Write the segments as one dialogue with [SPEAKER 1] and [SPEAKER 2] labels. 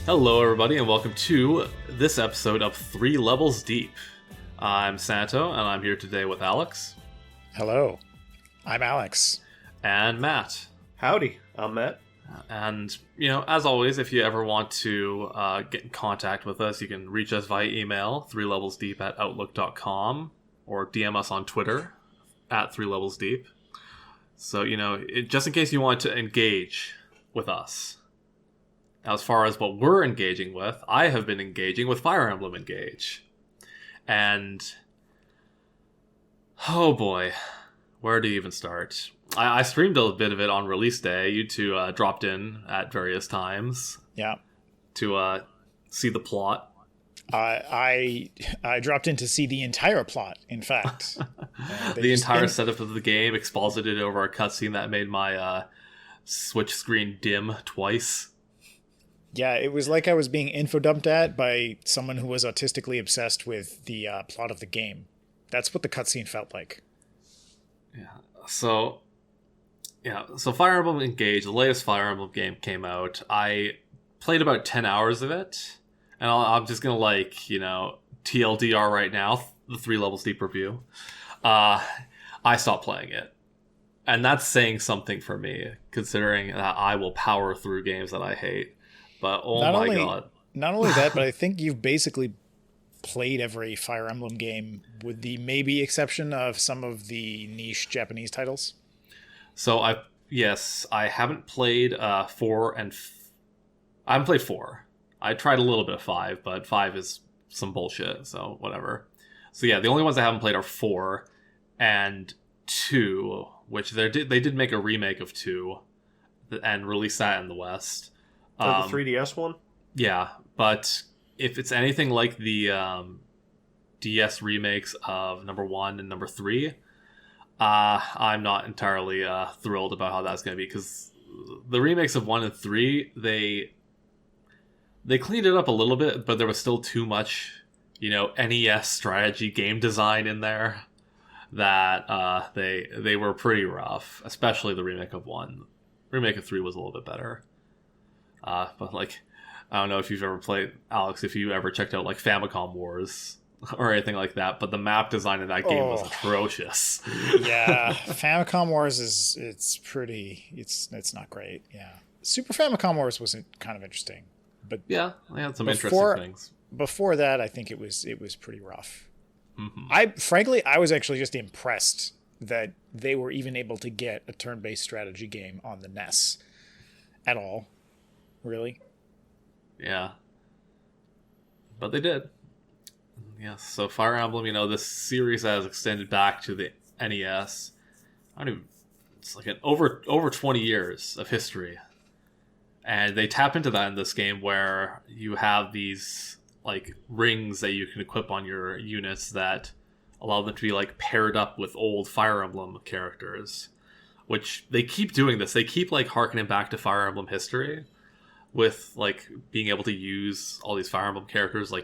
[SPEAKER 1] Hello, everybody, and welcome to this episode of 3 Levels Deep. I'm Santo, and I'm here today with Alex.
[SPEAKER 2] Hello, I'm Alex.
[SPEAKER 1] And Matt.
[SPEAKER 3] Howdy, I'm Matt.
[SPEAKER 1] And, as always, if you ever want to get in contact with us, you can reach us via email, 3levelsdeep@outlook.com, or DM us on Twitter, @3levelsdeep. So, just in case you want to engage with us. Now, as far as what we're engaging with, I have been engaging with Fire Emblem Engage. And, oh boy, where do you even start? I streamed a bit of it on release day. You two dropped in at various times.
[SPEAKER 2] Yeah.
[SPEAKER 1] To see the plot.
[SPEAKER 2] I dropped in to see the entire plot, in fact.
[SPEAKER 1] The entire setup of the game, exposited over a cutscene that made my Switch screen dim twice.
[SPEAKER 2] Yeah, it was like I was being info-dumped at by someone who was autistically obsessed with the plot of the game. That's what the cutscene felt like.
[SPEAKER 1] So Fire Emblem Engage, the latest Fire Emblem game, came out. I played about 10 hours of it, and I'm just gonna TLDR right now, the 3 Levels Deep review. I stopped playing it. And that's saying something for me, considering that I will power through games that I hate. But God.
[SPEAKER 2] Not only that, but I think you've basically played every Fire Emblem game, with the maybe exception of some of the niche Japanese titles.
[SPEAKER 1] So I haven't played 4 and I haven't played 4. I tried a little bit of 5, but 5 is some bullshit, so whatever. So yeah, the only ones I haven't played are 4 and 2, which they did make a remake of 2 and release that in the West.
[SPEAKER 3] The 3DS one?
[SPEAKER 1] Yeah, but if it's anything like the DS remakes of number 1 and number 3, I'm not entirely thrilled about how that's going to be, because the remakes of 1 and 3, they cleaned it up a little bit, but there was still too much, NES strategy game design in there that they were pretty rough, especially the remake of 1. Remake of 3 was a little bit better. But I don't know if you've ever played, Alex, if you ever checked out Famicom Wars or anything like that, but the map design in that game was atrocious.
[SPEAKER 2] Yeah, Famicom Wars it's not great. Yeah, Super Famicom Wars was kind of interesting, but
[SPEAKER 1] yeah, they had some interesting things.
[SPEAKER 2] Before that, I think it was pretty rough.
[SPEAKER 1] Mm-hmm.
[SPEAKER 2] I was actually just impressed that they were even able to get a turn-based strategy game on the NES at all. Really?
[SPEAKER 1] Yeah. But they did. Yes, so Fire Emblem, this series has extended back to the NES. It's like over 20 years of history. And they tap into that in this game, where you have these rings that you can equip on your units that allow them to be paired up with old Fire Emblem characters. Which they keep doing this. They keep harkening back to Fire Emblem history, with being able to use all these Fire Emblem characters. Fire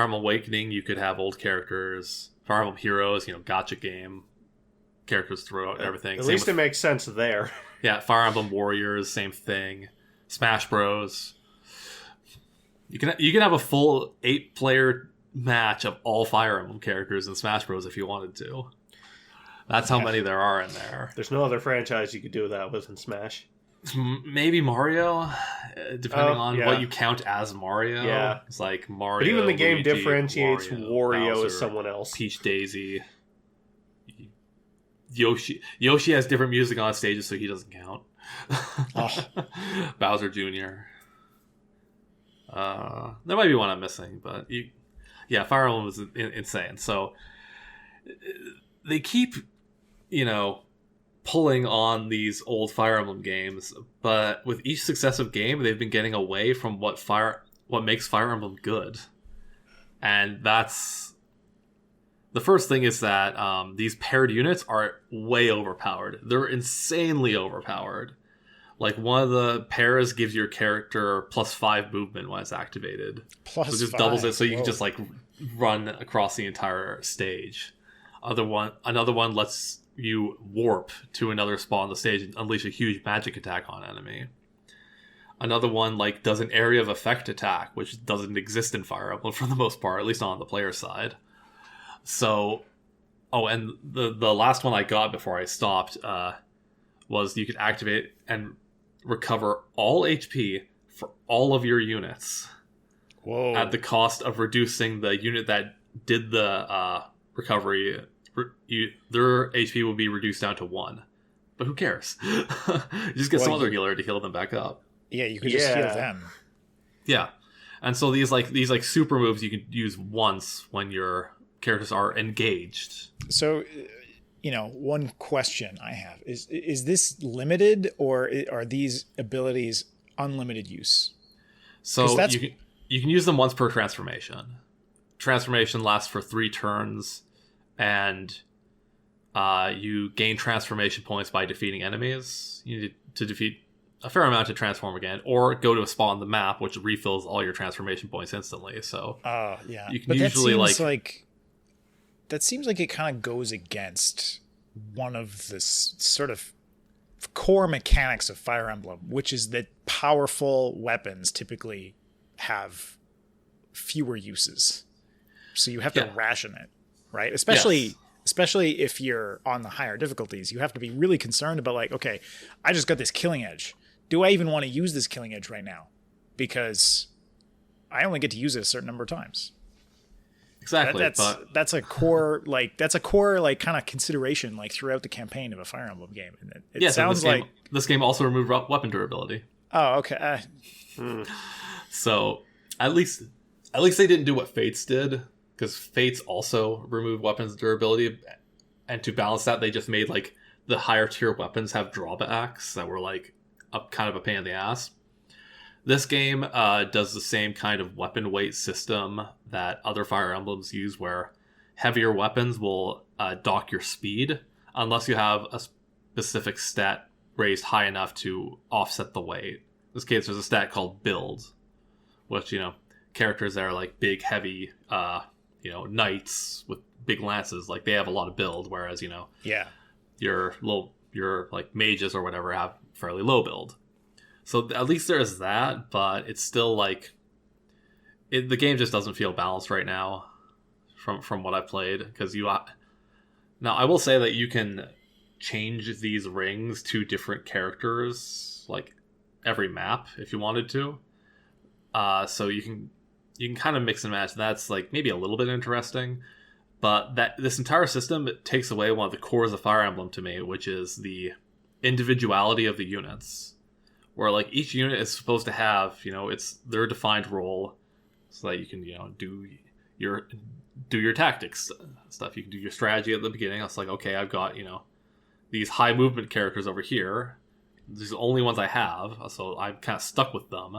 [SPEAKER 1] Emblem Awakening, you could have old characters. Fire Emblem Heroes, gacha game characters throughout everything.
[SPEAKER 3] At least it makes sense there.
[SPEAKER 1] Yeah, Fire Emblem Warriors, same thing. Smash Bros. You can have a full 8-player match of all Fire Emblem characters in Smash Bros if you wanted to. That's how many there are in there.
[SPEAKER 3] There's no other franchise you could do that with in Smash.
[SPEAKER 1] Maybe Mario, depending on what you count as Mario.
[SPEAKER 3] Yeah.
[SPEAKER 1] It's Mario.
[SPEAKER 3] But even the game
[SPEAKER 1] Luigi,
[SPEAKER 3] differentiates Wario
[SPEAKER 1] Bowser,
[SPEAKER 3] as someone else.
[SPEAKER 1] Peach, Daisy. Yoshi has different music on stages, so he doesn't count. Bowser Jr. There might be one I'm missing, but Fire Emblem was insane. So they keep, pulling on these old Fire Emblem games, but with each successive game, they've been getting away from what makes Fire Emblem good. And that's the first thing, is that these paired units are way overpowered. They're insanely overpowered. One of the pairs gives your character +5 movement when it's activated. So it just doubles it, so you can just run across the entire stage. Another one lets you warp to another spot on the stage and unleash a huge magic attack on enemy. Another one like does an area of effect attack, which doesn't exist in Fire Emblem for the most part, at least not on the player side. So, and the last one I got before I stopped was you could activate and recover all HP for all of your units.
[SPEAKER 2] Whoa.
[SPEAKER 1] At the cost of reducing the unit that did the recovery. Their HP will be reduced down to 1. But who cares? You just get some other healer to heal them back up.
[SPEAKER 2] Yeah, you could just heal them.
[SPEAKER 1] Yeah. And so these super moves you can use once when your characters are engaged.
[SPEAKER 2] So, one question I have is this limited, or are these abilities unlimited use?
[SPEAKER 1] So you can use them once per transformation. Transformation lasts for 3 turns, and you gain transformation points by defeating enemies. You need to defeat a fair amount to transform again, or go to a spot on the map which refills all your transformation points instantly. So,
[SPEAKER 2] yeah,
[SPEAKER 1] you can usually
[SPEAKER 2] that seems like it kind of goes against one of the sort of core mechanics of Fire Emblem, which is that powerful weapons typically have fewer uses. So you have to ration it, right? Especially if you're on the higher difficulties, you have to be really concerned about like, okay, I just got this killing edge. Do I even want to use this killing edge right now? Because I only get to use it a certain number of times.
[SPEAKER 1] Exactly.
[SPEAKER 2] That's a core kind of consideration like throughout the campaign of a Fire Emblem game. And it sounds like
[SPEAKER 1] this game also removed weapon durability.
[SPEAKER 2] Oh, okay.
[SPEAKER 1] So at least they didn't do what Fates did, because Fates also removed weapons durability, and to balance that, they just made like the higher tier weapons have drawbacks that were like kind of a pain in the ass. This game does the same kind of weapon weight system that other Fire Emblems use, where heavier weapons will dock your speed unless you have a specific stat raised high enough to offset the weight. In this case, there's a stat called build, which, characters that are like big, heavy, knights with big lances, like they have a lot of build, whereas, your like mages or whatever have fairly low build. So at least there's that, but it's still like the game just doesn't feel balanced right now from what I've played, because now I will say that you can change these rings to different characters like every map if you wanted to. So you can kind of mix and match. That's like maybe a little bit interesting, but this entire system takes away one of the cores of Fire Emblem to me, which is the individuality of the units. Where like each unit is supposed to have, it's their defined role, so that you can, do your tactics stuff. You can do your strategy at the beginning. It's like, okay, I've got, these high movement characters over here. These are the only ones I have, so I'm kind of stuck with them.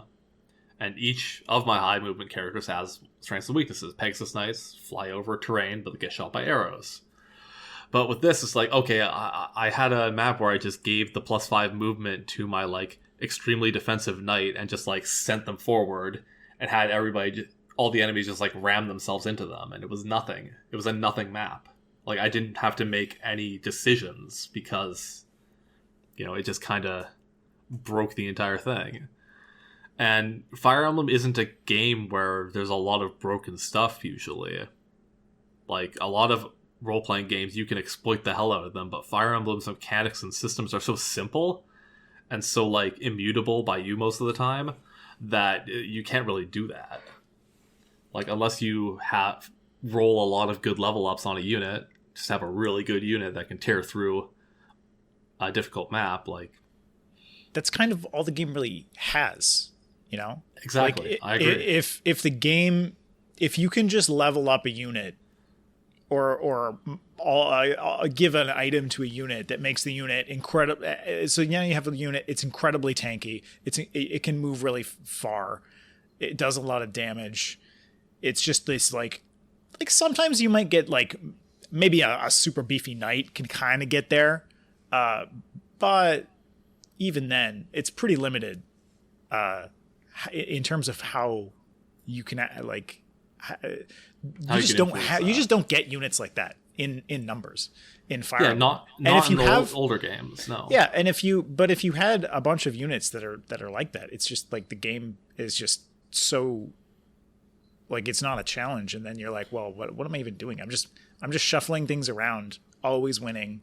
[SPEAKER 1] And each of my high movement characters has strengths and weaknesses. Pegasus Knights fly over terrain, but they get shot by arrows. But with this, it's like, okay, I had a map where I just gave the +5 movement to my like extremely defensive knight and just like sent them forward and had all the enemies just like ram themselves into them, and it was nothing. It was a nothing map. Like I didn't have to make any decisions because it just kind of broke the entire thing. And Fire Emblem isn't a game where there's a lot of broken stuff usually. Like a lot of role-playing games, you can exploit the hell out of them, but Fire Emblem's mechanics and systems are so simple and so like immutable by you most of the time that you can't really do that. Like unless you roll a lot of good level ups on a unit, just have a really good unit that can tear through a difficult map, like
[SPEAKER 2] that's kind of all the game really has,
[SPEAKER 1] Exactly.
[SPEAKER 2] Like,
[SPEAKER 1] I agree.
[SPEAKER 2] If you can just level up a unit or give an item to a unit that makes the unit incredible. So you have a unit, it's incredibly tanky. It can move really far. It does a lot of damage. It's just this like sometimes you might get like maybe a super beefy knight can kind of get there, but even then it's pretty limited in terms of how you can like. You just don't get units like that in numbers in Fire
[SPEAKER 1] Yeah,
[SPEAKER 2] Emblem.
[SPEAKER 1] not
[SPEAKER 2] if you
[SPEAKER 1] in
[SPEAKER 2] have
[SPEAKER 1] older games, no.
[SPEAKER 2] Yeah, and if you had a bunch of units that are like that, it's just like the game is just so like it's not a challenge, and then you're like, well, what am I even doing? I'm just shuffling things around, always winning,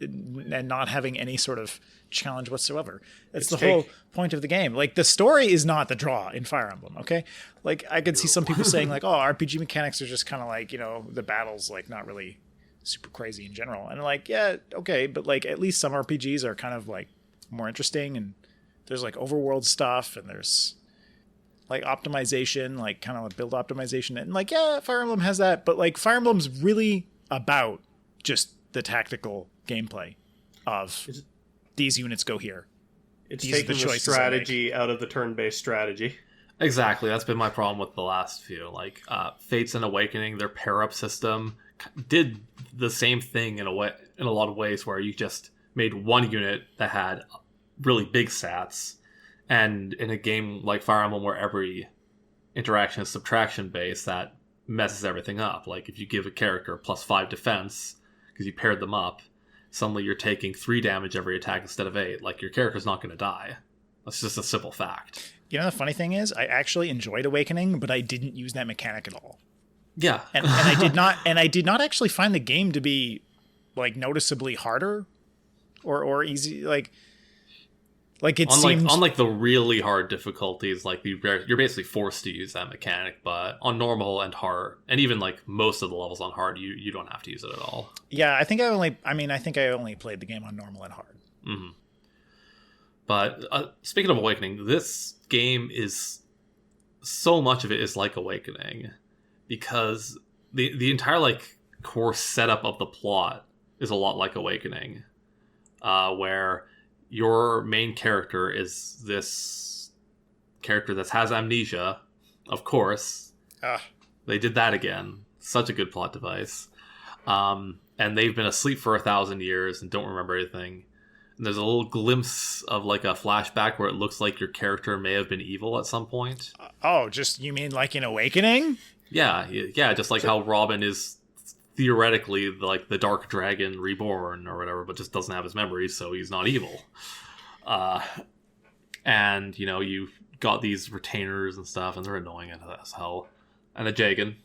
[SPEAKER 2] and not having any sort of challenge whatsoever. That's the whole point of the game. Like, the story is not the draw in Fire Emblem, okay? Like, I could see some people saying like, oh, RPG mechanics are just kind of like, you know, the battles like not really super crazy in general. And like, yeah, okay, but like at least some RPGs are kind of like more interesting, and there's like overworld stuff, and there's like optimization, like kind of like build optimization, and like, yeah, Fire Emblem has that, but like Fire Emblem's really about just the tactical gameplay of these units go here.
[SPEAKER 3] It's
[SPEAKER 2] These are
[SPEAKER 3] taking
[SPEAKER 2] the
[SPEAKER 3] the
[SPEAKER 2] choices
[SPEAKER 3] strategy out of the turn-based strategy.
[SPEAKER 1] Exactly, that's been my problem with the last few. Like, Fates and Awakening, their pair-up system did the same thing in a lot of ways, where you just made one unit that had really big stats, and in a game like Fire Emblem where every interaction is subtraction based, that messes everything up. Like, if you give a character +5 defense because you paired them up, suddenly you're taking 3 damage every attack instead of 8. Like, your character's not going to die. That's just a simple fact.
[SPEAKER 2] You know, the funny thing is, I actually enjoyed Awakening, but I didn't use that mechanic at all.
[SPEAKER 1] Yeah.
[SPEAKER 2] and I did not actually find the game to be like noticeably harder or easy. Like it seemed,
[SPEAKER 1] unlike the really hard difficulties, like you're basically forced to use that mechanic, but on normal and hard, and even like most of the levels on hard, you don't have to use it at all.
[SPEAKER 2] Yeah, I think I only played the game on normal and hard.
[SPEAKER 1] Mm-hmm. But speaking of Awakening, this game is, so much of it is like Awakening, because the entire like core setup of the plot is a lot like Awakening, where your main character is this character that has amnesia, of course. They did that again. Such a good plot device. And they've been asleep for 1,000 years and don't remember anything. And there's a little glimpse of like a flashback where it looks like your character may have been evil at some point.
[SPEAKER 2] You mean like in Awakening?
[SPEAKER 1] Yeah, just like how Robin is theoretically like the Dark Dragon reborn or whatever, but just doesn't have his memories, so he's not evil. And you know, you've got these retainers and stuff, and they're annoying as hell. And a Jagan,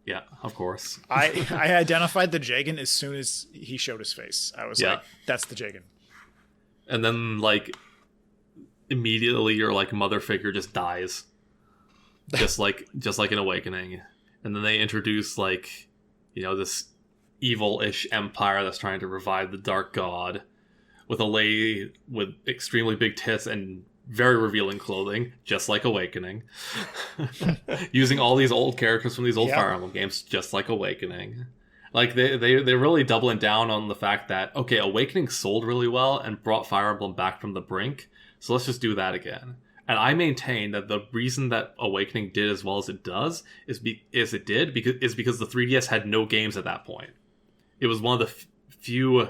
[SPEAKER 1] yeah, of course.
[SPEAKER 2] I identified the Jagan as soon as he showed his face. I was like, that's the Jagan.
[SPEAKER 1] And then like immediately your like mother figure just dies, just like in Awakening. And then they introduce like, you know, this evil-ish empire that's trying to revive the Dark God with a lady with extremely big tits and very revealing clothing, just like Awakening. Using all these old characters from these old Fire Emblem games, just like Awakening. Like, they're really doubling down on the fact that, okay, Awakening sold really well and brought Fire Emblem back from the brink, so let's just do that again. And I maintain that the reason that Awakening did as well as it does is because the 3DS had no games at that point. It was one of the few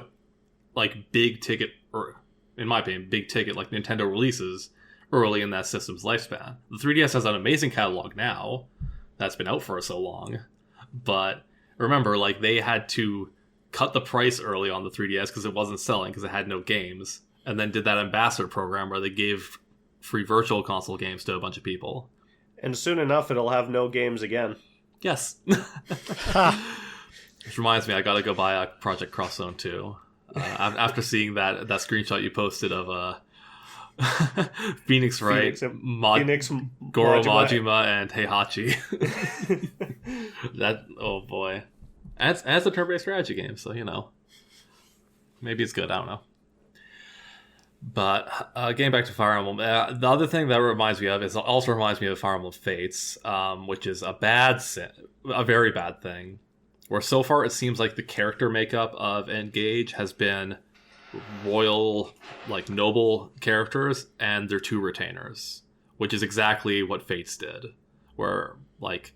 [SPEAKER 1] like big ticket, or in my opinion, big ticket like Nintendo releases early in that system's lifespan. The 3DS has an amazing catalog now that's been out for so long, but remember, like, they had to cut the price early on the 3DS because it wasn't selling because it had no games, and then did that ambassador program where they gave free virtual console games to a bunch of people.
[SPEAKER 3] And soon enough, it'll have no games again.
[SPEAKER 1] Yes. Which reminds me, I gotta go buy a Project Cross Zone 2. After seeing that screenshot you posted of Phoenix Wright,
[SPEAKER 3] Phoenix,
[SPEAKER 1] Goro Majima, and Heihachi. That, oh boy. And it's a turn-based strategy game, so, you know. Maybe it's good, I don't know. But getting back to Fire Emblem, the other thing that reminds me of Fire Emblem Fates, which is a very bad thing. Where so far it seems like the character makeup of Engage has been royal, like noble characters and their 2 retainers, which is exactly what Fates did. Where like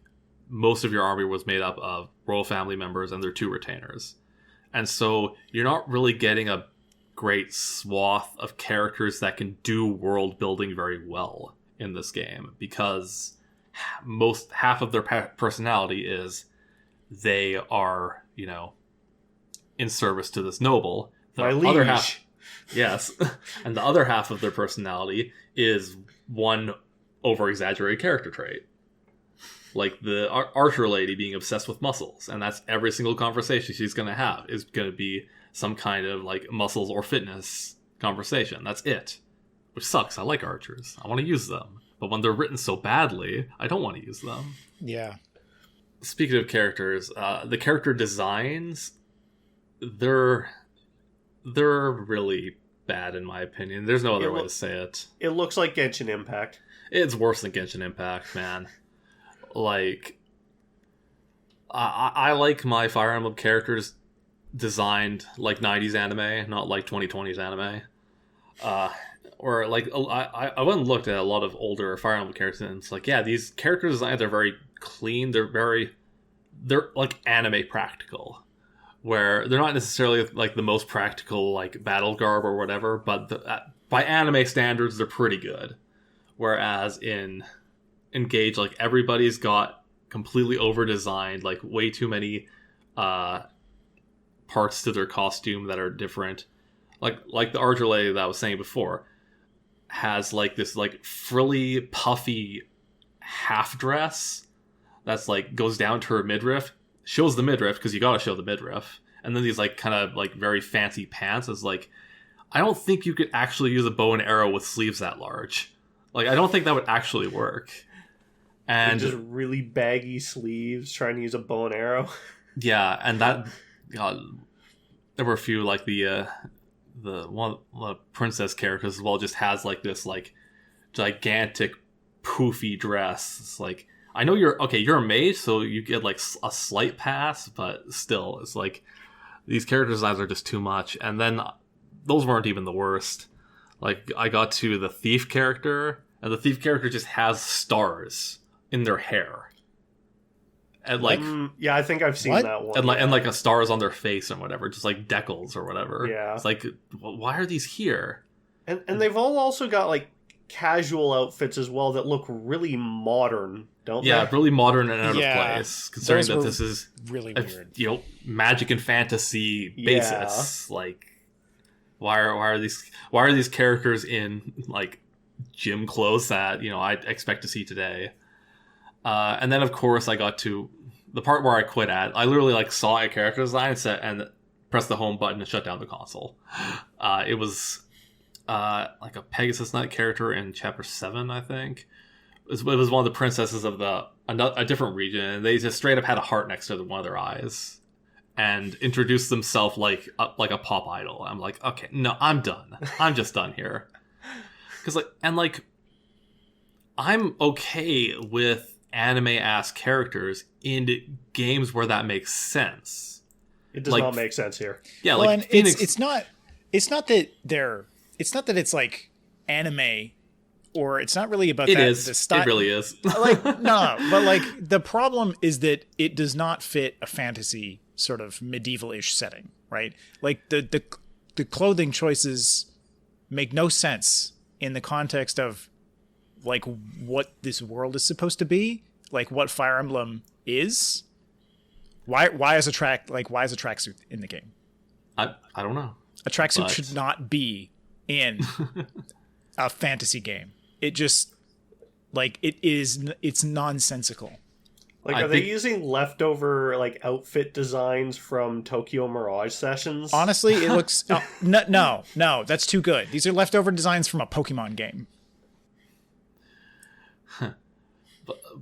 [SPEAKER 1] most of your army was made up of royal family members and their 2 retainers, and so you're not really getting a great swath of characters that can do world building very well in this game, because half of their personality is they are you know, in service to this noble. The
[SPEAKER 3] My
[SPEAKER 1] other
[SPEAKER 3] liege.
[SPEAKER 1] half, yes, and the other half of their personality is one over-exaggerated character trait. Like the archer lady being obsessed with muscles, and that's every single conversation she's going to have is going to be some kind of like muscles or fitness conversation. That's it. Which sucks. I like archers. I want to use them. But when they're written so badly, I don't want to use them.
[SPEAKER 2] Yeah.
[SPEAKER 1] Speaking of characters, the character designs, they're really bad in my opinion. There's no other way to say it.
[SPEAKER 3] It looks like Genshin Impact.
[SPEAKER 1] It's worse than Genshin Impact, man. Like, I like my Fire Emblem characters designed like 90s anime, not like 2020s anime. Or like, I went and looked at a lot of older Fire Emblem characters, and it's like, yeah, these character designs are very clean. They're like anime practical, where they're not necessarily like the most practical like battle garb or whatever, but by anime standards, they're pretty good. Whereas in Engage, like everybody's got completely over designed, like way too many parts to their costume that are different. Like the archer lady that I was saying before has like this like frilly, puffy half dress that's like goes down to her midriff, shows the midriff because you gotta show the midriff, and then these like kind of like very fancy pants. Is like, I don't think you could actually use a bow and arrow with sleeves that large. Like, I don't think that would actually work. And
[SPEAKER 3] just really baggy sleeves, trying to use a bow and arrow.
[SPEAKER 1] Yeah, and that, God, there were a few like the princess characters as well. Just has like this like gigantic poofy dress. It's like, I know you're a mage, so you get like a slight pass, but still, it's like these character designs are just too much. And then those weren't even the worst. Like, I got to the thief character, and the thief character just has stars in their hair, and like
[SPEAKER 3] yeah, I think I've seen that one,
[SPEAKER 1] and like a stars on their face and whatever, just like decals or whatever.
[SPEAKER 3] Yeah,
[SPEAKER 1] it's like, why are these here?
[SPEAKER 3] And they've all also got like casual outfits as well that look really modern, don't they?
[SPEAKER 1] Yeah, really modern and out of place, considering that this is
[SPEAKER 2] really weird.
[SPEAKER 1] Magic and fantasy basis. Like, why are these characters in like gym clothes that I expect to see today? And then of course I got to the part where I quit at. I literally like saw a character design and pressed the home button and shut down the console. It was like a Pegasus Knight character in chapter 7, I think. It was one of the princesses of a different region, and they just straight up had a heart next to one of their eyes and introduced themselves like a pop idol. I'm like, okay, no, I'm done. I'm just done here. Because I'm okay with anime-ass characters in games where that makes sense.
[SPEAKER 3] It does not make sense here.
[SPEAKER 1] Yeah,
[SPEAKER 2] well,
[SPEAKER 1] like Phoenix...
[SPEAKER 2] it's not that it's like anime, or it's not really about
[SPEAKER 1] it
[SPEAKER 2] that.
[SPEAKER 1] Is. It really is.
[SPEAKER 2] Like, no, but like the problem is that it does not fit a fantasy sort of medieval-ish setting, right? Like the clothing choices make no sense in the context of like what this world is supposed to be, like what Fire Emblem is. Why is a tracksuit in the game?
[SPEAKER 1] I don't know.
[SPEAKER 2] A tracksuit should not be in a fantasy game. It just it's nonsensical.
[SPEAKER 3] Like, are they using leftover like outfit designs from Tokyo Mirage Sessions?
[SPEAKER 2] Honestly, it looks no, that's too good. These are leftover designs from a Pokemon game.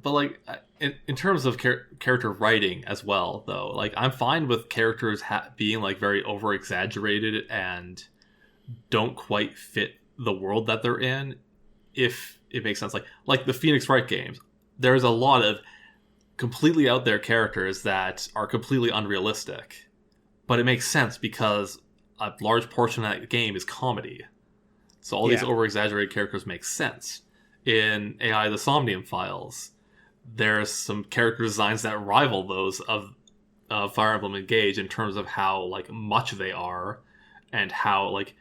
[SPEAKER 1] But like in terms of character writing as well, though, like I'm fine with characters being like very over exaggerated and don't quite fit the world that they're in, if it makes sense. Like the Phoenix Wright games, there's a lot of completely out there characters that are completely unrealistic, but it makes sense because a large portion of that game is comedy. So all these over exaggerated characters make sense. In AI the Somnium Files, there's some character designs that rival those of Fire Emblem Engage in terms of how like much they are, and how like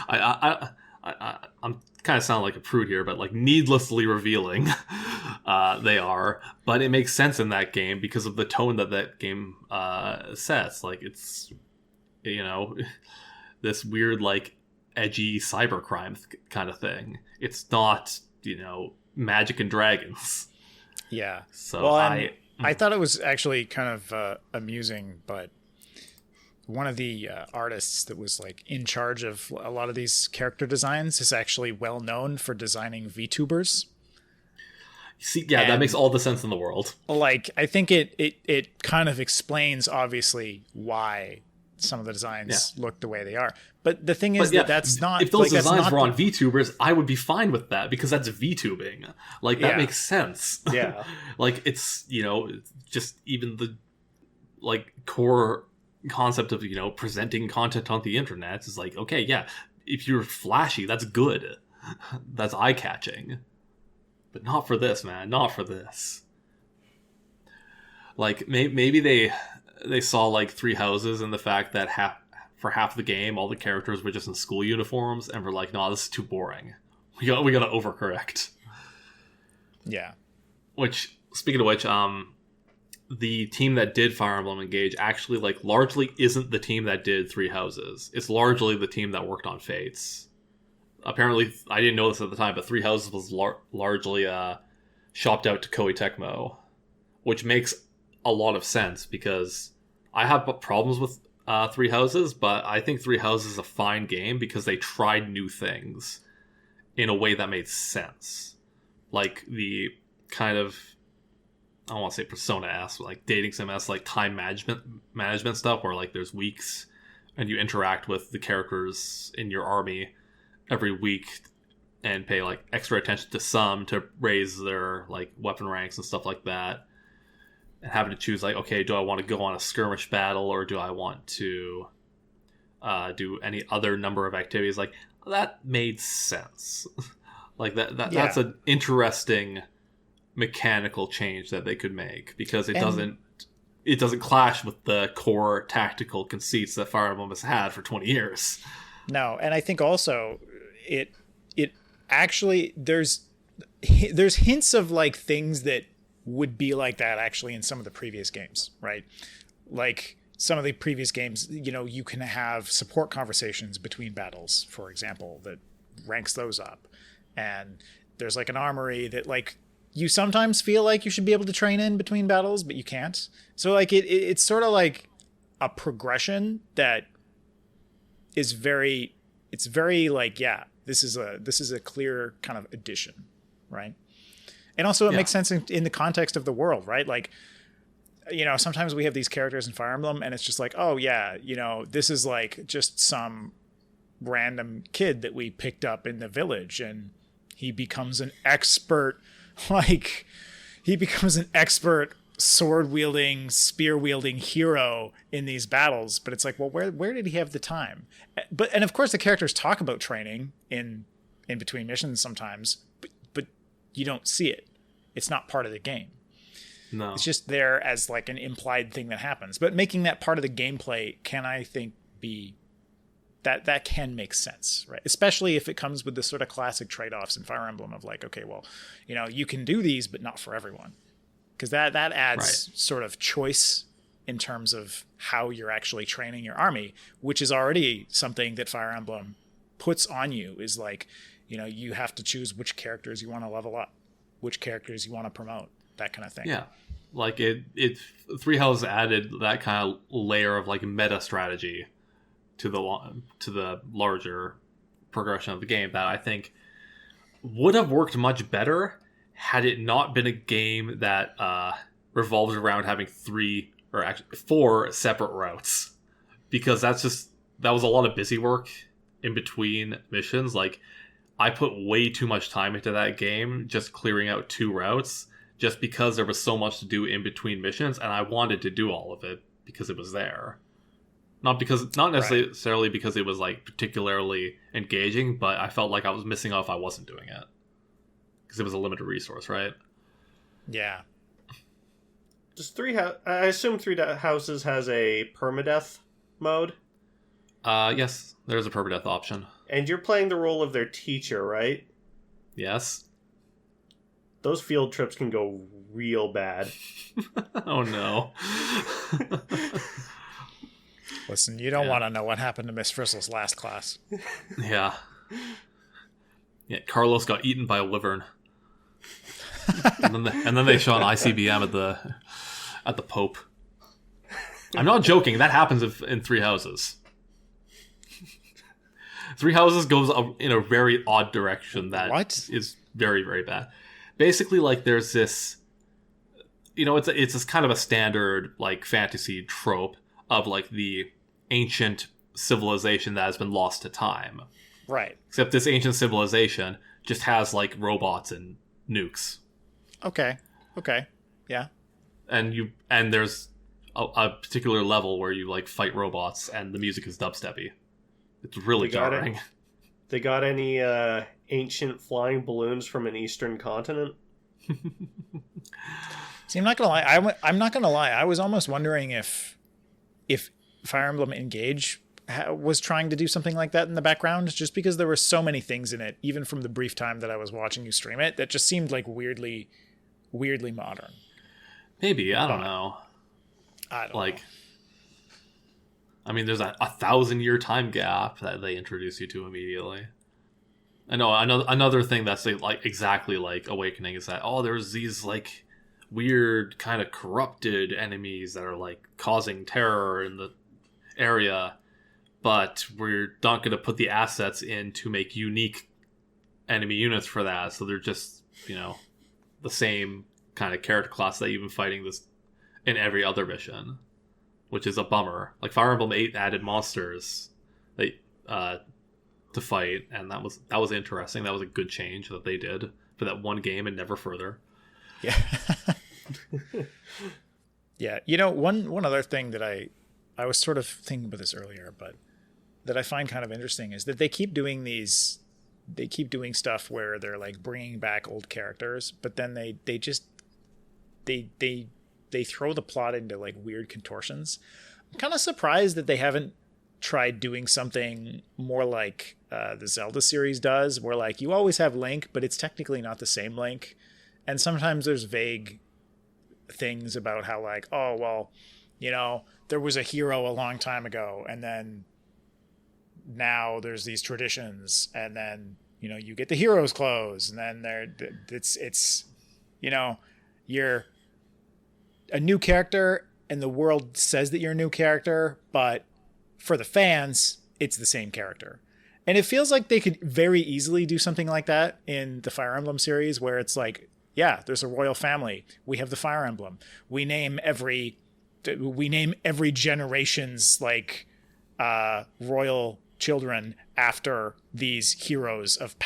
[SPEAKER 1] I I'm kind of sounding like a prude here, but like needlessly revealing they are. But it makes sense in that game because of the tone that game sets. Like it's, you know, this weird like edgy cybercrime kind of thing. It's not, you know, magic and dragons.
[SPEAKER 2] Yeah.
[SPEAKER 1] So
[SPEAKER 2] well, I thought it was actually kind of amusing, but one of the artists that was like in charge of a lot of these character designs is actually well known for designing VTubers.
[SPEAKER 1] See, yeah, and that makes all the sense in the world.
[SPEAKER 2] Like, I think it kind of explains obviously why some of the designs look the way they are. But the thing is that's not...
[SPEAKER 1] If those designs were on VTubers, I would be fine with that because that's VTubing. Like, that makes sense.
[SPEAKER 3] Yeah.
[SPEAKER 1] Like, it's, you know, just even the, like, core concept of, you know, presenting content on the internet is like, okay, yeah, if you're flashy, that's good. That's eye-catching. But not for this, man. Not for this. Like, maybe they saw, like, Three Houses and the fact that for half the game, all the characters were just in school uniforms, and we're like, no, this is too boring. We gotta overcorrect.
[SPEAKER 2] Yeah.
[SPEAKER 1] Which, speaking of which, the team that did Fire Emblem Engage actually, like, largely isn't the team that did Three Houses. It's largely the team that worked on Fates. Apparently, I didn't know this at the time, but Three Houses was largely shopped out to Koei Tecmo, which makes a lot of sense because I have problems with Three Houses, but I think Three Houses is a fine game because they tried new things in a way that made sense. Like the kind of, I don't want to say Persona-esque, like dating sim-esque, like time management stuff where like there's weeks and you interact with the characters in your army every week and pay like extra attention to some to raise their like weapon ranks and stuff like that. And having to choose like, okay, do I want to go on a skirmish battle or do I want to do any other number of activities? Like that made sense. Like that's an interesting mechanical change that they could make because it doesn't clash with the core tactical conceits that Fire Emblem has had for 20 years.
[SPEAKER 2] No, and I think also it actually there's hints of like things that would be like that actually in some of the previous games, right? Like some of the previous games, you know, you can have support conversations between battles, for example, that ranks those up. And there's like an armory that like you sometimes feel like you should be able to train in between battles, but you can't. So like it's sort of like a progression that is very like, yeah, this is a clear kind of addition, right? And also it makes sense in the context of the world, right? Like, you know, sometimes we have these characters in Fire Emblem and it's just like, oh yeah, you know, this is like just some random kid that we picked up in the village and he becomes an expert, like he becomes an expert sword wielding, spear wielding hero in these battles. But it's like, well, where did he have the time? And of course the characters talk about training in between missions sometimes, but you don't see it. It's not part of the game.
[SPEAKER 1] No.
[SPEAKER 2] It's just there as like an implied thing that happens. But making that part of the gameplay can, I think, be that can make sense, right? Especially if it comes with the sort of classic trade-offs in Fire Emblem of like, okay, well, you know, you can do these, but not for everyone. Because that adds sort of choice in terms of how you're actually training your army, which is already something that Fire Emblem puts on you, is like, you know, you have to choose which characters you want to level up, which characters you want to promote, that kind of thing.
[SPEAKER 1] Yeah. Like it Three Houses added that kind of layer of like meta strategy to the larger progression of the game that I think would have worked much better had it not been a game that revolves around having 3 or actually 4 separate routes, because that was a lot of busy work in between missions. Like I put way too much time into that game just clearing out 2 routes just because there was so much to do in between missions, and I wanted to do all of it because it was there. Not necessarily because it was like particularly engaging, but I felt like I was missing out if I wasn't doing it because it was a limited resource, right?
[SPEAKER 2] Yeah.
[SPEAKER 3] I assume Three Houses has a permadeath mode.
[SPEAKER 1] Yes, there's a permadeath option.
[SPEAKER 3] And you're playing the role of their teacher, right?
[SPEAKER 1] Yes.
[SPEAKER 3] Those field trips can go real bad.
[SPEAKER 1] Oh no.
[SPEAKER 2] Listen, you don't want to know what happened to Miss Frizzle's last class.
[SPEAKER 1] Yeah. Yeah, Carlos got eaten by a wyvern. and then they show an ICBM at the Pope. I'm not joking. That happens in Three Houses. Three Houses goes in a very odd direction that is very, very bad. Basically, like, there's this, it's this kind of a standard, like, fantasy trope of, like, the ancient civilization that has been lost to time.
[SPEAKER 2] Right.
[SPEAKER 1] Except this ancient civilization just has, like, robots and nukes.
[SPEAKER 2] Okay. Yeah.
[SPEAKER 1] And there's a particular level where you, like, fight robots, and the music is dubsteppy. It's really jarring.
[SPEAKER 3] They got any ancient flying balloons from an eastern continent?
[SPEAKER 2] See, I'm not gonna lie. I'm not gonna lie. I was almost wondering if Fire Emblem Engage was trying to do something like that in the background, just because there were so many things in it, even from the brief time that I was watching you stream it, that just seemed like weirdly modern.
[SPEAKER 1] Maybe, I don't know.
[SPEAKER 2] I don't know.
[SPEAKER 1] I mean, there's a 1,000-year time gap that they introduce you to immediately. I know another thing that's like exactly like Awakening is that there's these like weird kind of corrupted enemies that are like causing terror in the area, but we're not going to put the assets in to make unique enemy units for that. So they're just the same kind of character class that you've been fighting this in every other mission. Which is a bummer. Like Fire Emblem 8 added monsters to fight, and that was interesting. That was a good change that they did for that one game and never further.
[SPEAKER 2] Yeah. Yeah. One other thing that I was sort of thinking about this earlier, but that I find kind of interesting is that they keep doing stuff where they're like bringing back old characters, but then they throw the plot into like weird contortions. I'm kind of surprised that they haven't tried doing something more like the Zelda series does, where like you always have Link, but it's technically not the same Link. And sometimes there's vague things about how like, there was a hero a long time ago, and then now there's these traditions, and then, you get the hero's clothes, and then you're a new character, and the world says that you're a new character, but for the fans, it's the same character. And it feels like they could very easily do something like that in the Fire Emblem series, where it's like, yeah, there's a royal family. We have the Fire Emblem. We name every generation's like royal children after these heroes of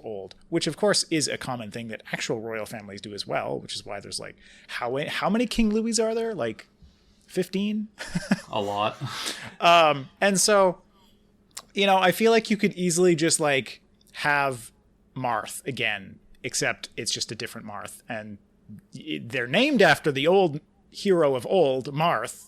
[SPEAKER 2] old, which of course is a common thing that actual royal families do as well, which is why there's like how many King Louis are there? Like 15?
[SPEAKER 1] A lot.
[SPEAKER 2] And so, I feel like you could easily just like have Marth again, except it's just a different Marth, and they're named after the old hero of old, Marth,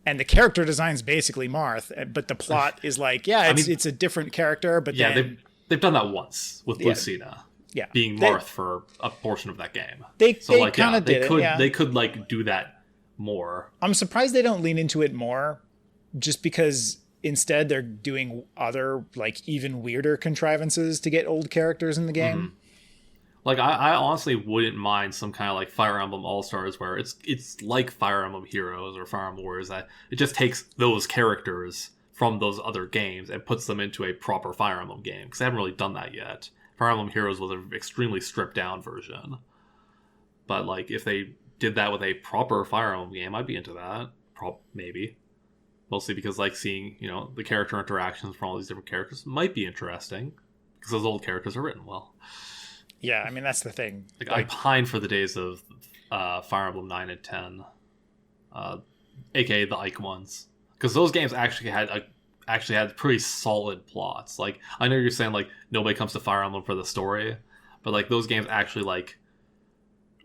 [SPEAKER 2] and the character design's basically Marth, but the plot is like, it's a different character, but then
[SPEAKER 1] they've done that once with Lucina.
[SPEAKER 2] Yeah.
[SPEAKER 1] Being Marth for a portion of that game.
[SPEAKER 2] They kind of did it.
[SPEAKER 1] They could like do that more.
[SPEAKER 2] I'm surprised they don't lean into it more, just because instead they're doing other like even weirder contrivances to get old characters in the game.
[SPEAKER 1] Mm-hmm. Like, I honestly wouldn't mind some kind of, like, Fire Emblem All-Stars where it's like Fire Emblem Heroes or Fire Emblem Warriors, that it just takes those characters from those other games and puts them into a proper Fire Emblem game, because they haven't really done that yet. Fire Emblem Heroes was an extremely stripped-down version. But, like, if they did that with a proper Fire Emblem game, I'd be into that. Maybe. Mostly because, like, seeing, the character interactions from all these different characters might be interesting, because those old characters are written well.
[SPEAKER 2] Yeah, I mean, that's the thing.
[SPEAKER 1] Like, I pine for the days of Fire Emblem 9 and 10, aka the Ike ones, because those games actually had pretty solid plots. Like, I know you're saying like nobody comes to Fire Emblem for the story, but like those games actually like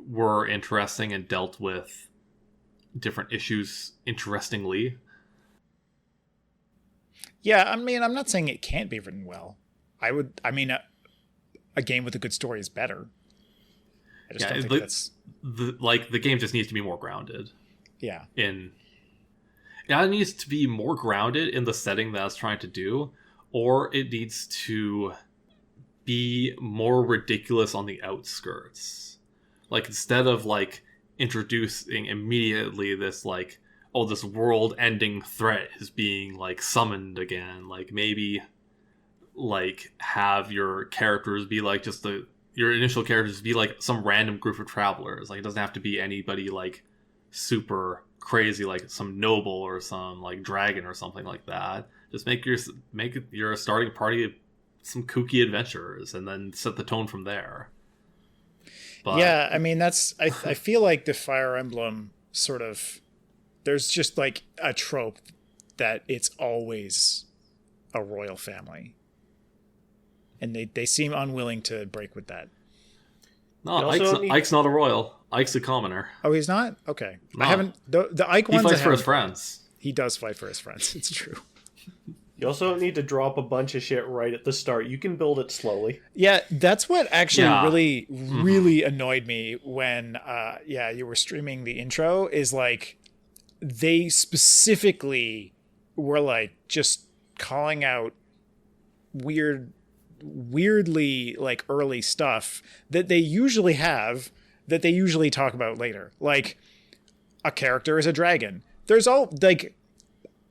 [SPEAKER 1] were interesting and dealt with different issues interestingly.
[SPEAKER 2] Yeah, I mean, I'm not saying it can't be written well. A game with a good story is better. I just don't think that's...
[SPEAKER 1] The game just needs to be more grounded.
[SPEAKER 2] Yeah.
[SPEAKER 1] It needs to be more grounded in the setting that it's trying to do, or it needs to be more ridiculous on the outskirts. Like, instead of, like, introducing immediately this, like, oh, this world-ending threat is being, like, summoned again. Like, maybe, like, have your characters be, like, your initial characters be, like, some random group of travelers. Like, it doesn't have to be anybody, like, super crazy, like some noble or some, like, dragon or something like that. Just make your starting party some kooky adventurers, and then set the tone from there. But,
[SPEAKER 2] yeah, I mean, I feel like the Fire Emblem sort of, there's just like a trope that it's always a royal family, and they seem unwilling to break with that.
[SPEAKER 1] No, Ike's not a royal. Ike's a commoner.
[SPEAKER 2] Oh, he's not? Okay.
[SPEAKER 1] No.
[SPEAKER 2] I haven't... The Ike ones...
[SPEAKER 1] He fights for his friends.
[SPEAKER 2] He does fight for his friends. It's true.
[SPEAKER 3] You also don't need to drop a bunch of shit right at the start. You can build it slowly.
[SPEAKER 2] Yeah, that's what actually really annoyed me when you were streaming the intro, is like they specifically were like just calling out weirdly like early stuff that they usually have, that they usually talk about later. Like, a character is a dragon. There's all, like,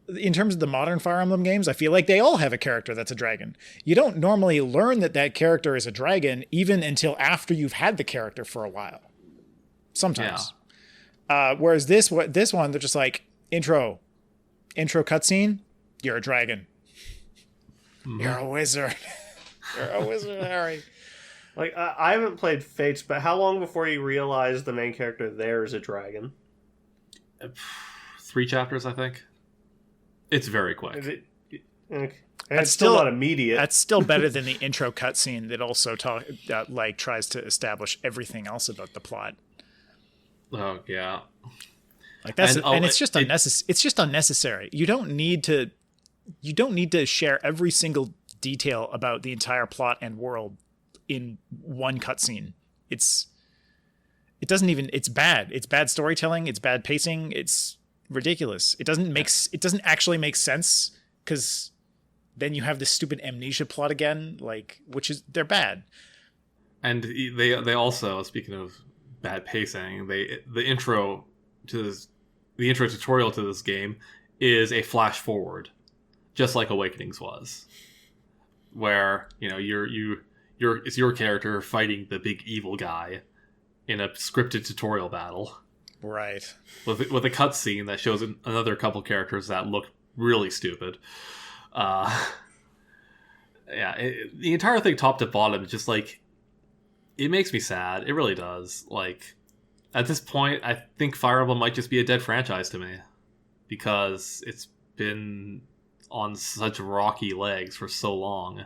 [SPEAKER 2] in terms of the modern Fire Emblem games, I feel like they all have a character that's a dragon. You don't normally learn that character is a dragon even until after you've had the character for a while. Sometimes. Yeah. Whereas this one, they're just like, intro cutscene, you're a dragon. Mm-hmm. You're a wizard. You're a wizard, Harry.
[SPEAKER 3] Like, I haven't played Fates, but how long before you realize the main character there is a dragon?
[SPEAKER 1] 3 chapters, I think. It's very quick.
[SPEAKER 3] Okay. It's still not immediate.
[SPEAKER 2] That's still better than the intro cutscene that also tries to establish everything else about the plot.
[SPEAKER 1] Oh yeah,
[SPEAKER 2] like that's it's just unnecessary. It's just unnecessary. You don't need to share every single detail about the entire plot and world in one cutscene. It's bad. It's bad storytelling. It's bad pacing. It's ridiculous. It doesn't actually make sense, because then you have this stupid amnesia plot again, like, they're bad.
[SPEAKER 1] And they also, speaking of bad pacing, the intro tutorial to this game is a flash forward, just like Awakenings was, where, you know, it's your character fighting the big evil guy in a scripted tutorial battle.
[SPEAKER 2] Right.
[SPEAKER 1] With a cutscene that shows another couple characters that look really stupid. The entire thing, top to bottom, just like, it makes me sad. It really does. Like, at this point, I think Fire Emblem might just be a dead franchise to me, because it's been on such rocky legs for so long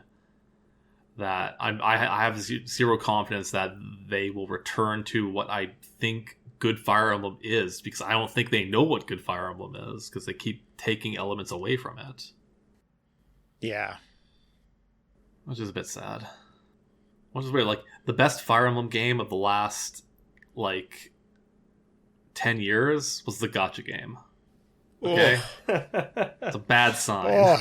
[SPEAKER 1] that I have zero confidence that they will return to what I think good Fire Emblem is, because I don't think they know what good Fire Emblem is, because they keep taking elements away from it.
[SPEAKER 2] Yeah.
[SPEAKER 1] Which is a bit sad. Which is weird. Like, the best Fire Emblem game of the last, like, 10 years was the gacha game. Okay? It's a bad sign.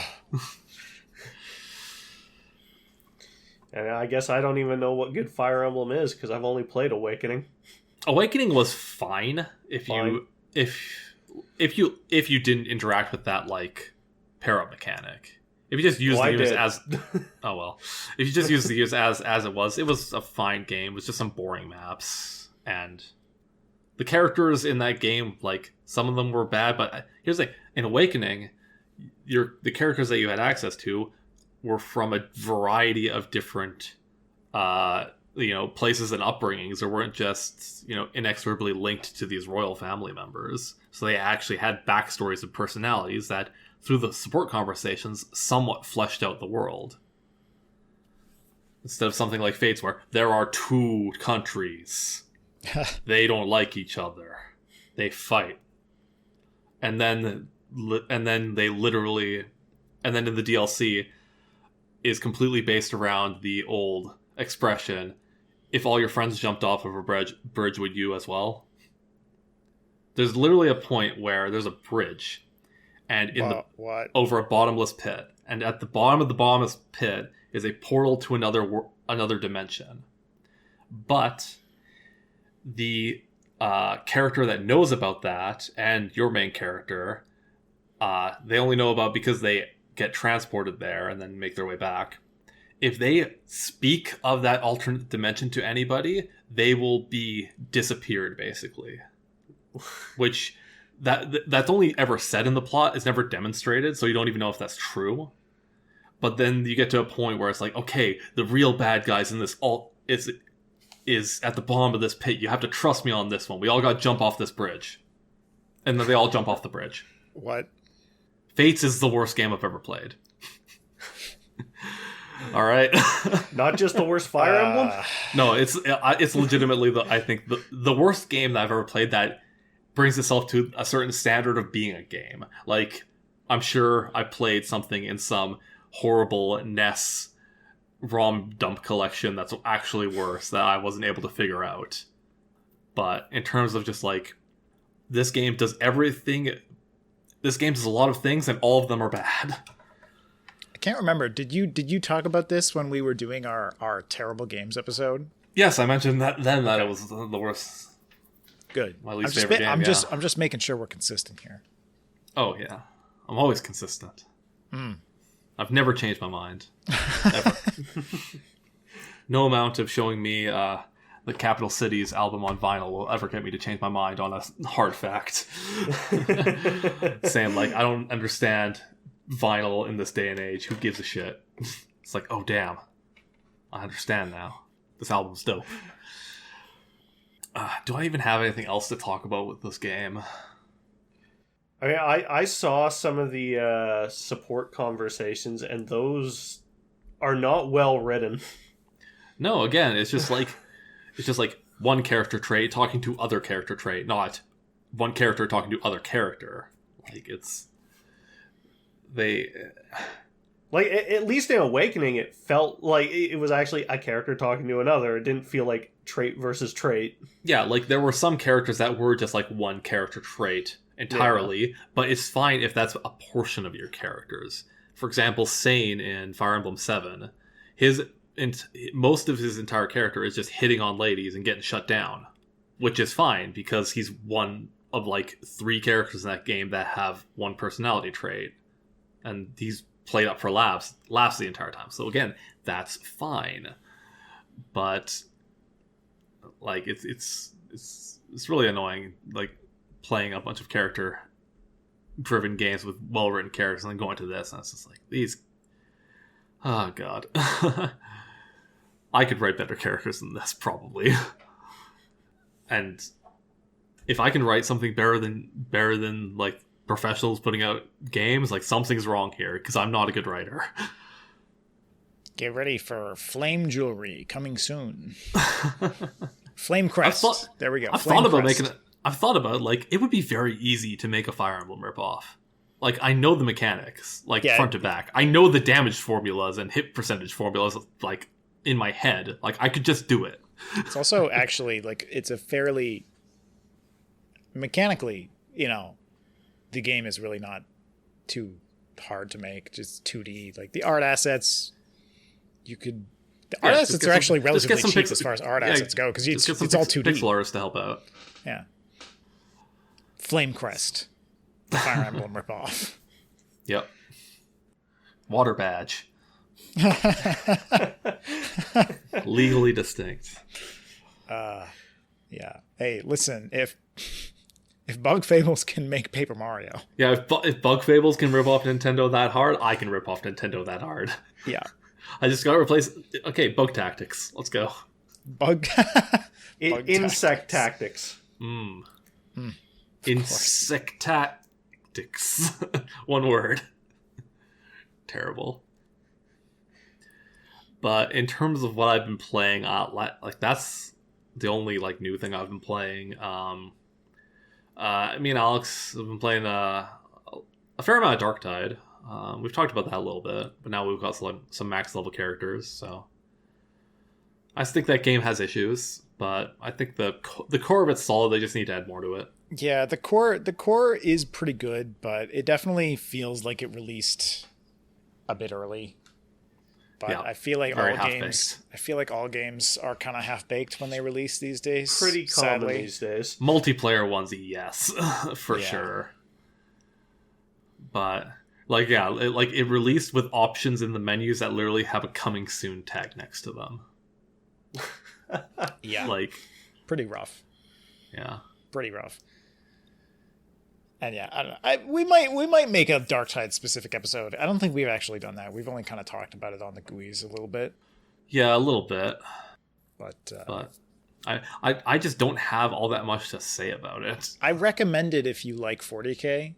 [SPEAKER 3] And I guess I don't even know what good Fire Emblem is, because I've only played Awakening.
[SPEAKER 1] Awakening was fine if you didn't interact with that, like, pair-up mechanic. If you just used the use as oh well. If you just used the use as it was a fine game. It was just some boring maps, and the characters in that game, like, some of them were bad, but here's the thing, in Awakening, the characters that you had access to were from a variety of different places and upbringings. They weren't just, inexorably linked to these royal family members. So they actually had backstories and personalities that, through the support conversations, somewhat fleshed out the world. Instead of something like Fates, where there are 2 countries. They don't like each other. They fight. And then they literally And then in the DLC is completely based around the old expression, if all your friends jumped off of a bridge, would you as well? There's literally a point where there's a bridge, and over a bottomless pit, and at the bottom of the bottomless pit is a portal to another dimension. But the character that knows about that, and your main character, they only know about because they get transported there and then make their way back. If they speak of that alternate dimension to anybody, they will be disappeared, basically. Which that's only ever said in the plot. It's never demonstrated, so you don't even know if that's true. But then you get to a point where it's like, okay, the real bad guys in this is at the bottom of this pit. You have to trust me on this one. We all got to jump off this bridge. And then they all jump off the bridge.
[SPEAKER 2] What?
[SPEAKER 1] Fates is the worst game I've ever played. All right.
[SPEAKER 3] Not just the worst Fire Emblem?
[SPEAKER 1] No, it's legitimately I think the worst game that I've ever played that brings itself to a certain standard of being a game. Like, I'm sure I played something in some horrible NES ROM dump collection that's actually worse that I wasn't able to figure out. But in terms of just like, this game does everything. This game does a lot of things, and all of them are bad.
[SPEAKER 2] I can't remember. Did you talk about this when we were doing our terrible games episode?
[SPEAKER 1] Yes, I mentioned that then that it was the worst.
[SPEAKER 2] Good.
[SPEAKER 1] My least favorite game.
[SPEAKER 2] I'm just making sure we're consistent here.
[SPEAKER 1] Oh yeah, I'm always consistent. I've never changed my mind. Ever. No amount of showing me the Capital Cities album on vinyl will ever get me to change my mind on a hard fact. Saying like, I don't understand vinyl in this day and age. Who gives a shit? It's like, oh damn, I understand now. This album's dope. Do I even have anything else to talk about with this game?
[SPEAKER 3] I mean, I saw some of the support conversations, and those are not well written.
[SPEAKER 1] No, again, it's just like one character trait talking to other character trait, not one character talking to other character. Like, it's
[SPEAKER 3] like, at least in Awakening, it felt like it was actually a character talking to another. It didn't feel like trait versus trait.
[SPEAKER 1] Yeah, like there were some characters that were just like one character trait entirely, but it's fine if that's a portion of your characters. For example, Sane in Fire Emblem 7, most of his entire character is just hitting on ladies and getting shut down, which is fine because he's one of like 3 characters in that game that have one personality trait, and he's played up for laughs the entire time. So again, that's fine. But like it's really annoying, like playing a bunch of character driven games with well written characters and then going to this, and it's just like, these, oh god. I could write better characters than this, probably. And if I can write something better than like professionals putting out games, like something's wrong here, because I'm not a good writer.
[SPEAKER 2] Get ready for flame jewelry coming soon. Flame crest. There we go.
[SPEAKER 1] I've thought about like, it would be very easy to make a Fire Emblem ripoff. Like, I know the mechanics, like front to back. I know the damage formulas and hit percentage formulas, like in my head. Like, I could just do it.
[SPEAKER 2] It's also actually like, it's a fairly mechanically, the game is really not too hard to make. Just 2D. Like the art assets, the art assets are actually relatively cheap as far as art assets go, because it's all 2D.
[SPEAKER 1] Pixel artists to help out.
[SPEAKER 2] Yeah. Flame Crest, the Fire Emblem ripoff.
[SPEAKER 1] Yep. Water badge. Legally distinct.
[SPEAKER 2] Yeah. Hey, listen, if Bug Fables can make Paper Mario.
[SPEAKER 1] Yeah, if Bug Fables can rip off Nintendo that hard, I can rip off Nintendo that hard.
[SPEAKER 2] Yeah.
[SPEAKER 1] I just got to replace... Okay, Bug Tactics. Let's go.
[SPEAKER 3] Insect Tactics.
[SPEAKER 1] Insect Tactics. One word. Terrible. But in terms of what I've been playing, like that's the only like new thing I've been playing. Me and Alex have been playing a fair amount of Dark Tide. We've talked about that a little bit, but now we've got some max level characters. So I think that game has issues, but I think the core of it's solid. They just need to add more to it.
[SPEAKER 2] Yeah, the core is pretty good, but it definitely feels like it released a bit early. But yeah, I feel like all games are kind of half baked when they release these days.
[SPEAKER 3] Pretty common these days.
[SPEAKER 1] Multiplayer ones, yes, for sure. But it released with options in the menus that literally have a coming soon tag next to them.
[SPEAKER 2] Yeah, pretty rough.
[SPEAKER 1] Yeah,
[SPEAKER 2] pretty rough. And yeah, I don't know. We might make a Dark Tide specific episode. I don't think we've actually done that. We've only kind of talked about it on the GUIs a little bit.
[SPEAKER 1] Yeah, a little bit.
[SPEAKER 2] But
[SPEAKER 1] I just don't have all that much to say about it.
[SPEAKER 2] I recommend it if you like 40K,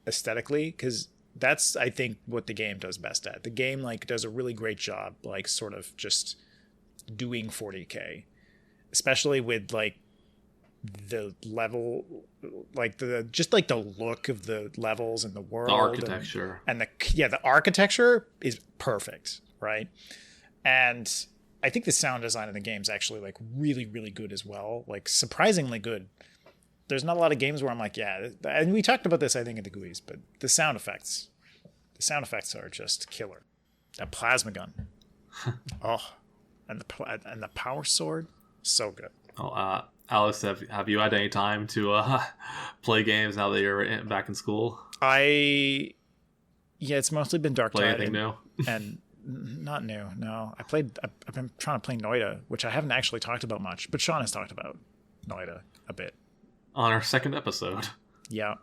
[SPEAKER 2] aesthetically, because that's, I think, what the game does best at. The game does a really great job, sort of just doing 40K, especially with the level, the look of the levels and the world,
[SPEAKER 1] the architecture,
[SPEAKER 2] and the architecture is perfect, right? And I think the sound design in the game is actually really, really good as well, surprisingly good. There's not a lot of games where I'm and we talked about this, I think, in the GUIs, but the sound effects are just killer. That plasma gun, and the power sword, so good.
[SPEAKER 1] Alex, have you had any time to play games now that you're back in school?
[SPEAKER 2] It's mostly been Dark Tide.
[SPEAKER 1] Anything new?
[SPEAKER 2] And not new, no. I've been trying to play Noita, which I haven't actually talked about much, but Sean has talked about Noita a bit.
[SPEAKER 1] On our second episode.
[SPEAKER 2] Yeah.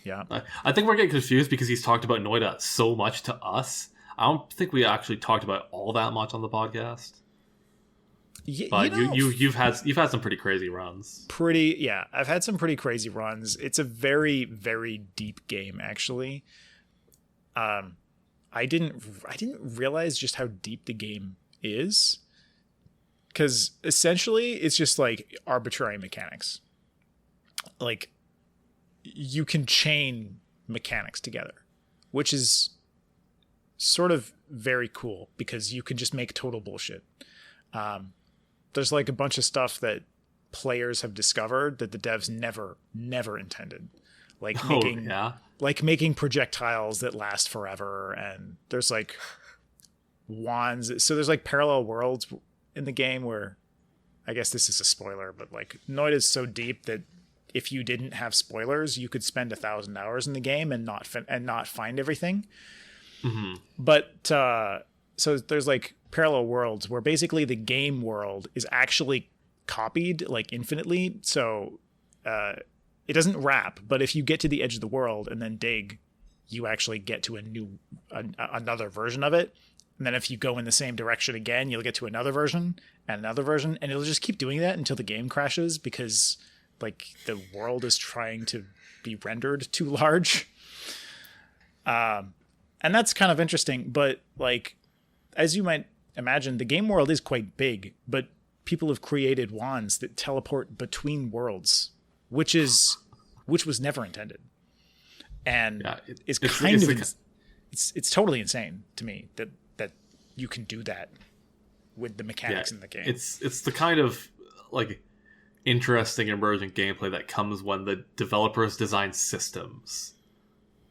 [SPEAKER 2] Yeah.
[SPEAKER 1] I think we're getting confused because he's talked about Noita so much to us. I don't think we actually talked about all that much on the podcast. But you've had some pretty crazy runs.
[SPEAKER 2] I've had some pretty crazy runs. It's a very, very deep game, actually. I didn't realize just how deep the game is, because essentially it's just arbitrary mechanics. You can chain mechanics together, which is sort of very cool because you can just make total bullshit. There's a bunch of stuff that players have discovered that the devs never intended. Making projectiles that last forever, and there's wands. So there's parallel worlds in the game where, I guess this is a spoiler, but Noita is so deep that if you didn't have spoilers, you could spend 1,000 hours in the game and not find everything.
[SPEAKER 1] Mm-hmm.
[SPEAKER 2] But so there's parallel worlds where basically the game world is actually copied infinitely. So it doesn't wrap, but if you get to the edge of the world and then dig, you actually get to another version of it. And then if you go in the same direction again, you'll get to another version, and it'll just keep doing that until the game crashes because the world is trying to be rendered too large. And that's kind of interesting, but as you might imagine, the game world is quite big, but people have created wands that teleport between worlds, which was never intended. And it's totally insane to me that you can do that with the mechanics in the game.
[SPEAKER 1] It's the kind of interesting emergent gameplay that comes when the developers design systems.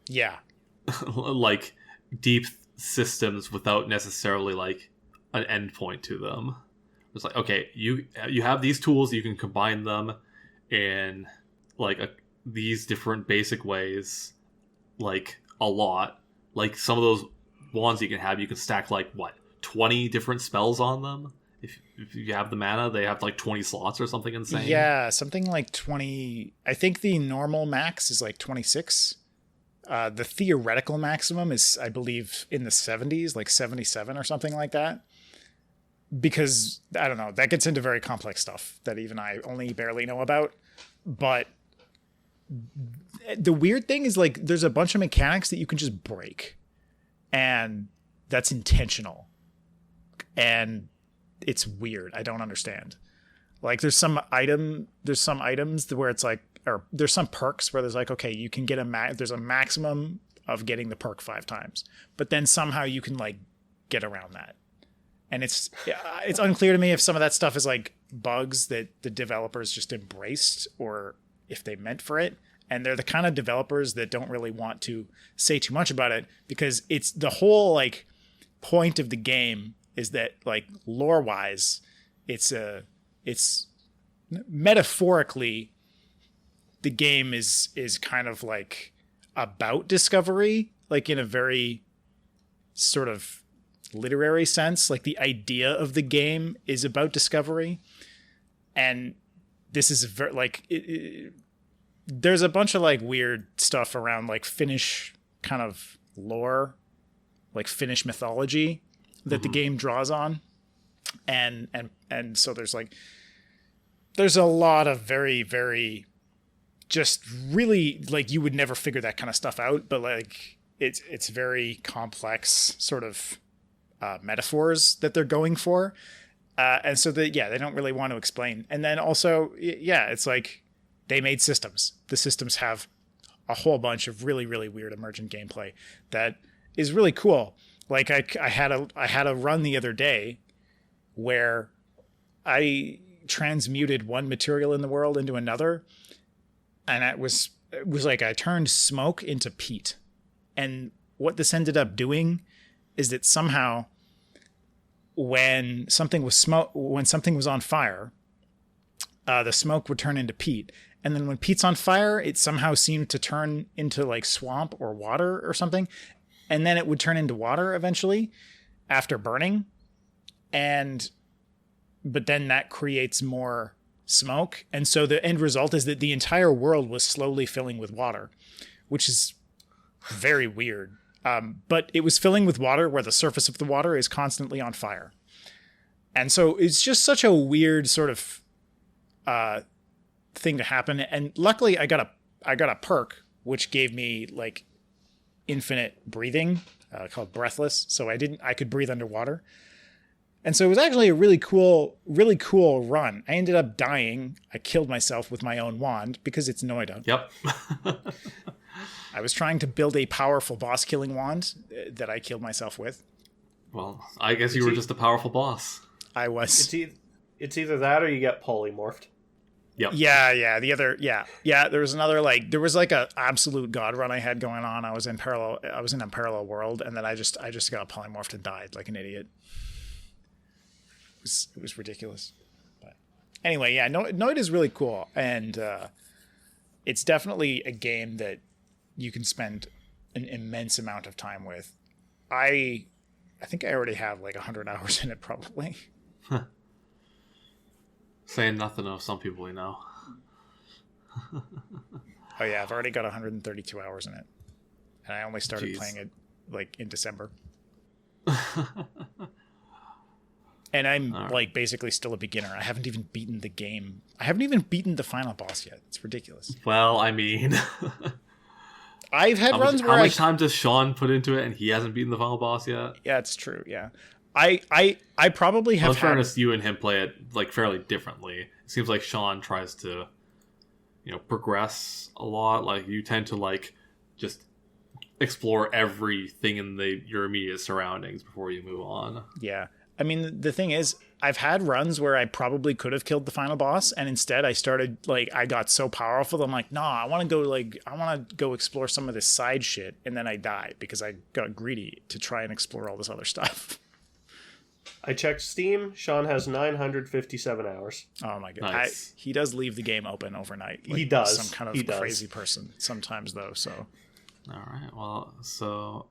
[SPEAKER 2] Yeah.
[SPEAKER 1] Deep systems without necessarily an endpoint to them. It's okay, you have these tools, you can combine them in these different basic ways, a lot. Some of those wands you can stack 20 different spells on them. If you have the mana, they have 20 slots or something insane.
[SPEAKER 2] Yeah, something 20. I think the normal max is 26. The theoretical maximum is, I believe, in the 70s, 77 or something like that. Because, I don't know, that gets into very complex stuff that even I only barely know about. But the weird thing is, there's a bunch of mechanics that you can just break. And that's intentional. And it's weird. I don't understand. There's some items where it's or there's some perks where there's okay, you can get there's a maximum of getting the perk 5 times. But then somehow you can like get around that. And it's unclear to me if some of that stuff is like bugs that the developers just embraced or if they meant for it. And they're the kind of developers that don't really want to say too much about it because it's the whole like point of the game is that like lore wise, it's metaphorically the game is kind of like about discovery, like in a very sort of literary sense. Like the idea of the game is about discovery, and this is very like there's a bunch of like weird stuff around like Finnish kind of lore, like Finnish mythology that the game draws on, and so there's a lot of very, very just really like you would never figure that kind of stuff out, but like it's very complex sort of metaphors that they're going for, and so they don't really want to explain. And then also it's like they made systems. The systems have a whole bunch of really, really weird emergent gameplay that is really cool. Like I had a run the other day where I transmuted one material in the world into another, and it was like I turned smoke into peat. And what this ended up doing is that somehow when something was on fire, the smoke would turn into peat. And then when peat's on fire, it somehow seemed to turn into like swamp or water or something. And then it would turn into water eventually after burning. But then that creates more smoke. And so the end result is that the entire world was slowly filling with water, which is very weird. But it was filling with water where the surface of the water is constantly on fire. And so it's just such a weird sort of thing to happen. And luckily I got a perk which gave me like infinite breathing, called Breathless. So I could breathe underwater. And so it was actually a really cool run. I ended up dying. I killed myself with my own wand because it's Noita.
[SPEAKER 1] Yep.
[SPEAKER 2] I was trying to build a powerful boss killing wand that I killed myself with.
[SPEAKER 1] Well, I guess you were just a powerful boss.
[SPEAKER 2] I was.
[SPEAKER 3] It's either that or you get polymorphed.
[SPEAKER 1] Yep.
[SPEAKER 2] Yeah. The other, yeah. There was another there was like a absolute god run I had going on. I was in a parallel world, and then I just got polymorphed and died like an idiot. It was ridiculous. But anyway, yeah, Noita is really cool, and it's definitely a game that you can spend an immense amount of time with. I think I already have like 100 hours in it probably.
[SPEAKER 1] Huh. Saying nothing of some people we know.
[SPEAKER 2] Oh yeah, I've already got 132 hours in it, and I only started playing it like in December. And I'm like basically still a beginner. I haven't even beaten the game. I haven't even beaten the final boss yet. It's ridiculous.
[SPEAKER 1] Well, I mean,
[SPEAKER 2] I've had runs where
[SPEAKER 1] how much time does Sean put into it, and he hasn't beaten the final boss yet?
[SPEAKER 2] Yeah, it's true. Yeah, I probably have.
[SPEAKER 1] In fairness, you and him play it like fairly differently. It seems like Sean tries to, progress a lot. Like you tend to like just explore everything in your immediate surroundings before you move on.
[SPEAKER 2] Yeah. I mean, the thing is, I've had runs where I probably could have killed the final boss, and instead I started, I got so powerful that I'm like, nah, I want to go explore some of this side shit, and then I die because I got greedy to try and explore all this other stuff.
[SPEAKER 3] I checked Steam. Sean has 957 hours.
[SPEAKER 2] Oh my god.
[SPEAKER 1] Nice.
[SPEAKER 2] He does leave the game open overnight.
[SPEAKER 3] He does.
[SPEAKER 2] Some kind of crazy person sometimes, though, so.
[SPEAKER 1] All right. Well, so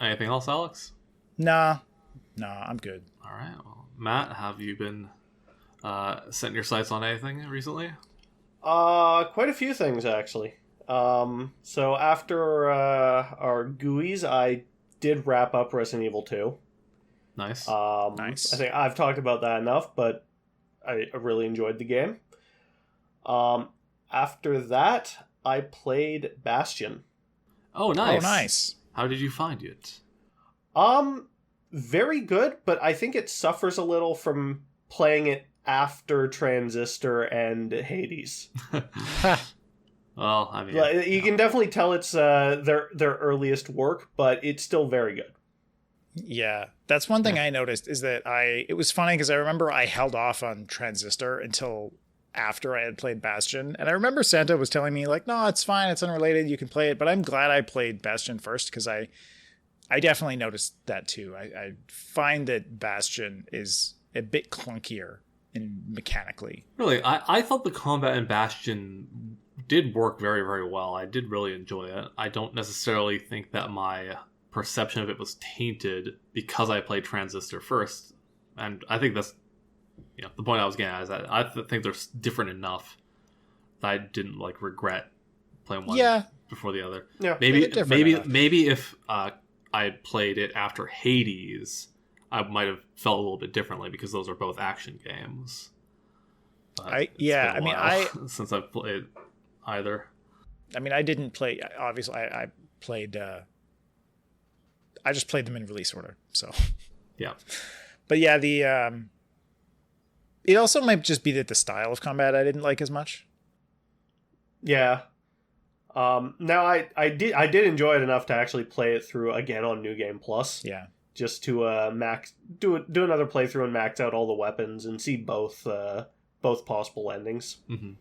[SPEAKER 1] anything else, Alex?
[SPEAKER 2] Nah, I'm good.
[SPEAKER 1] All right. Well, Matt, have you been setting your sights on anything recently?
[SPEAKER 3] Quite a few things, actually. So after our GUIs, I did wrap up Resident Evil 2.
[SPEAKER 1] Nice.
[SPEAKER 2] Nice.
[SPEAKER 3] I think I've talked about that enough, but I really enjoyed the game. After that, I played Bastion.
[SPEAKER 1] Oh, nice.
[SPEAKER 2] Oh, nice.
[SPEAKER 1] How did you find it?
[SPEAKER 3] Very good, but I think it suffers a little from playing it after Transistor and Hades.
[SPEAKER 1] Well, I mean,
[SPEAKER 3] You can definitely tell it's their earliest work, but it's still very good.
[SPEAKER 2] Yeah, that's one thing I noticed is that it was funny because I remember I held off on Transistor until after I had played Bastion. And I remember Santo was telling me like, no, it's fine. It's unrelated. You can play it. But I'm glad I played Bastion first because I definitely noticed that too. I find that Bastion is a bit clunkier mechanically.
[SPEAKER 1] Really, I thought the combat in Bastion did work very, very well. I did really enjoy it. I don't necessarily think that my perception of it was tainted because I played Transistor first, and I think that's the point I was getting at is that I think they're different enough that I didn't like regret playing one before the other.
[SPEAKER 3] Yeah,
[SPEAKER 1] maybe if I had played it after Hades, I might have felt a little bit differently because those are both action games. Since I've played either.
[SPEAKER 2] I mean, I didn't play. Obviously, I played. I just played them in release order. So.
[SPEAKER 1] Yeah.
[SPEAKER 2] But yeah, it also might just be that the style of combat I didn't like as much.
[SPEAKER 3] Yeah. Now I did enjoy it enough to actually play it through again on New Game Plus.
[SPEAKER 2] Yeah.
[SPEAKER 3] Just to do another playthrough and max out all the weapons and see both possible endings.
[SPEAKER 1] Mm-hmm.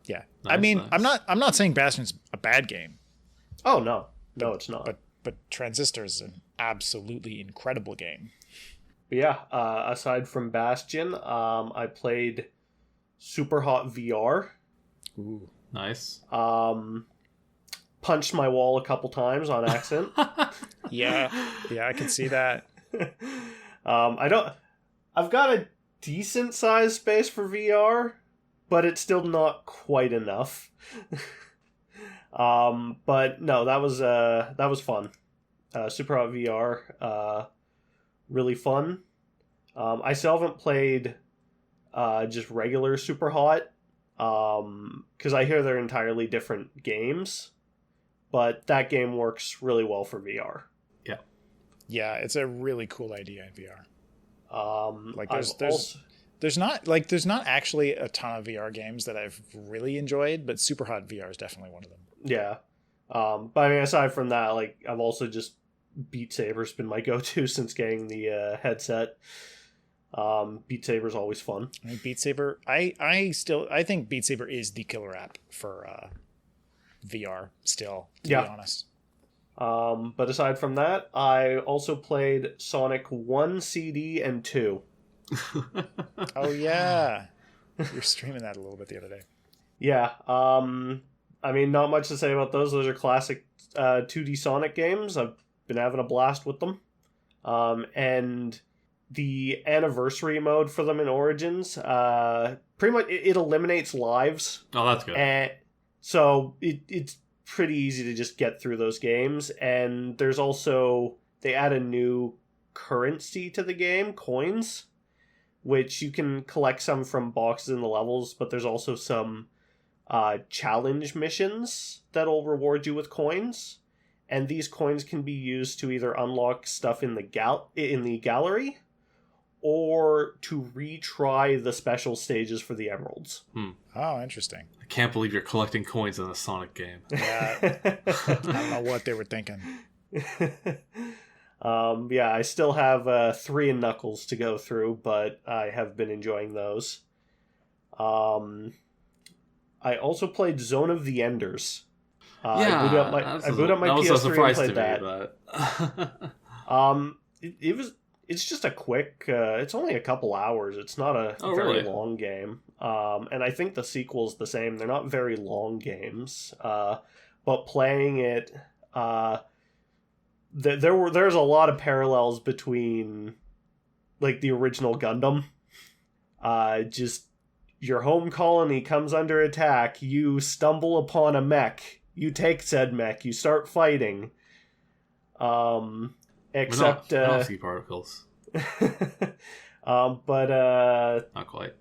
[SPEAKER 2] Yeah. Nice, I mean, nice. I'm not saying Bastion's a bad game.
[SPEAKER 3] Oh no. No, it's not.
[SPEAKER 2] But Transistor is an absolutely incredible game.
[SPEAKER 3] But yeah, aside from Bastion, I played Super Hot VR.
[SPEAKER 2] Ooh,
[SPEAKER 1] nice.
[SPEAKER 3] Punched my wall a couple times on accident.
[SPEAKER 2] Yeah, I can see that.
[SPEAKER 3] I've got a decent sized space for VR, but it's still not quite enough. But no, that was fun. Super Hot VR, really fun. I still haven't played just regular Super Hot, because I hear they're entirely different games, but that game works really well for VR.
[SPEAKER 2] Yeah, it's a really cool idea in VR. There's not actually a ton of VR games that I've really enjoyed, but Super Hot VR is definitely one of them.
[SPEAKER 3] Yeah. But I mean, aside from that, like, I've also just Beat Saber's been my go-to since getting the headset. Beat Saber's always fun.
[SPEAKER 2] I mean, Beat Saber, I think Beat Saber is the killer app for VR still, to be honest.
[SPEAKER 3] But aside from that, I also played Sonic 1 CD and 2.
[SPEAKER 2] Oh yeah. You were streaming that a little bit the other day.
[SPEAKER 3] Yeah. I mean, not much to say about those. Those are classic 2D Sonic games. I've been having a blast with them. And the anniversary mode for them in Origins, pretty much it eliminates lives.
[SPEAKER 1] Oh, that's good.
[SPEAKER 3] And so it's pretty easy to just get through those games. And there's also, they add a new currency to the game, coins, which you can collect some from boxes in the levels, but there's also some challenge missions that'll reward you with coins, and these coins can be used to either unlock stuff in the gallery or to retry the special stages for the emeralds.
[SPEAKER 2] Oh, interesting.
[SPEAKER 1] I can't believe you're collecting coins in a Sonic game.
[SPEAKER 2] Yeah. I don't know what they were thinking.
[SPEAKER 3] Yeah, I still have 3 in Knuckles to go through, but I have been enjoying those. I also played Zone of the Enders. I boot up my PS3 and played that. It's just a quick. It's only a couple hours. It's not a very long game. And I think the sequel's the same. They're not very long games. But playing it, there's a lot of parallels between, like, the original Gundam. Just your home colony comes under attack. You stumble upon a mech. You take said mech. You start fighting. Except
[SPEAKER 1] Velocity particles.
[SPEAKER 3] But
[SPEAKER 1] not quite.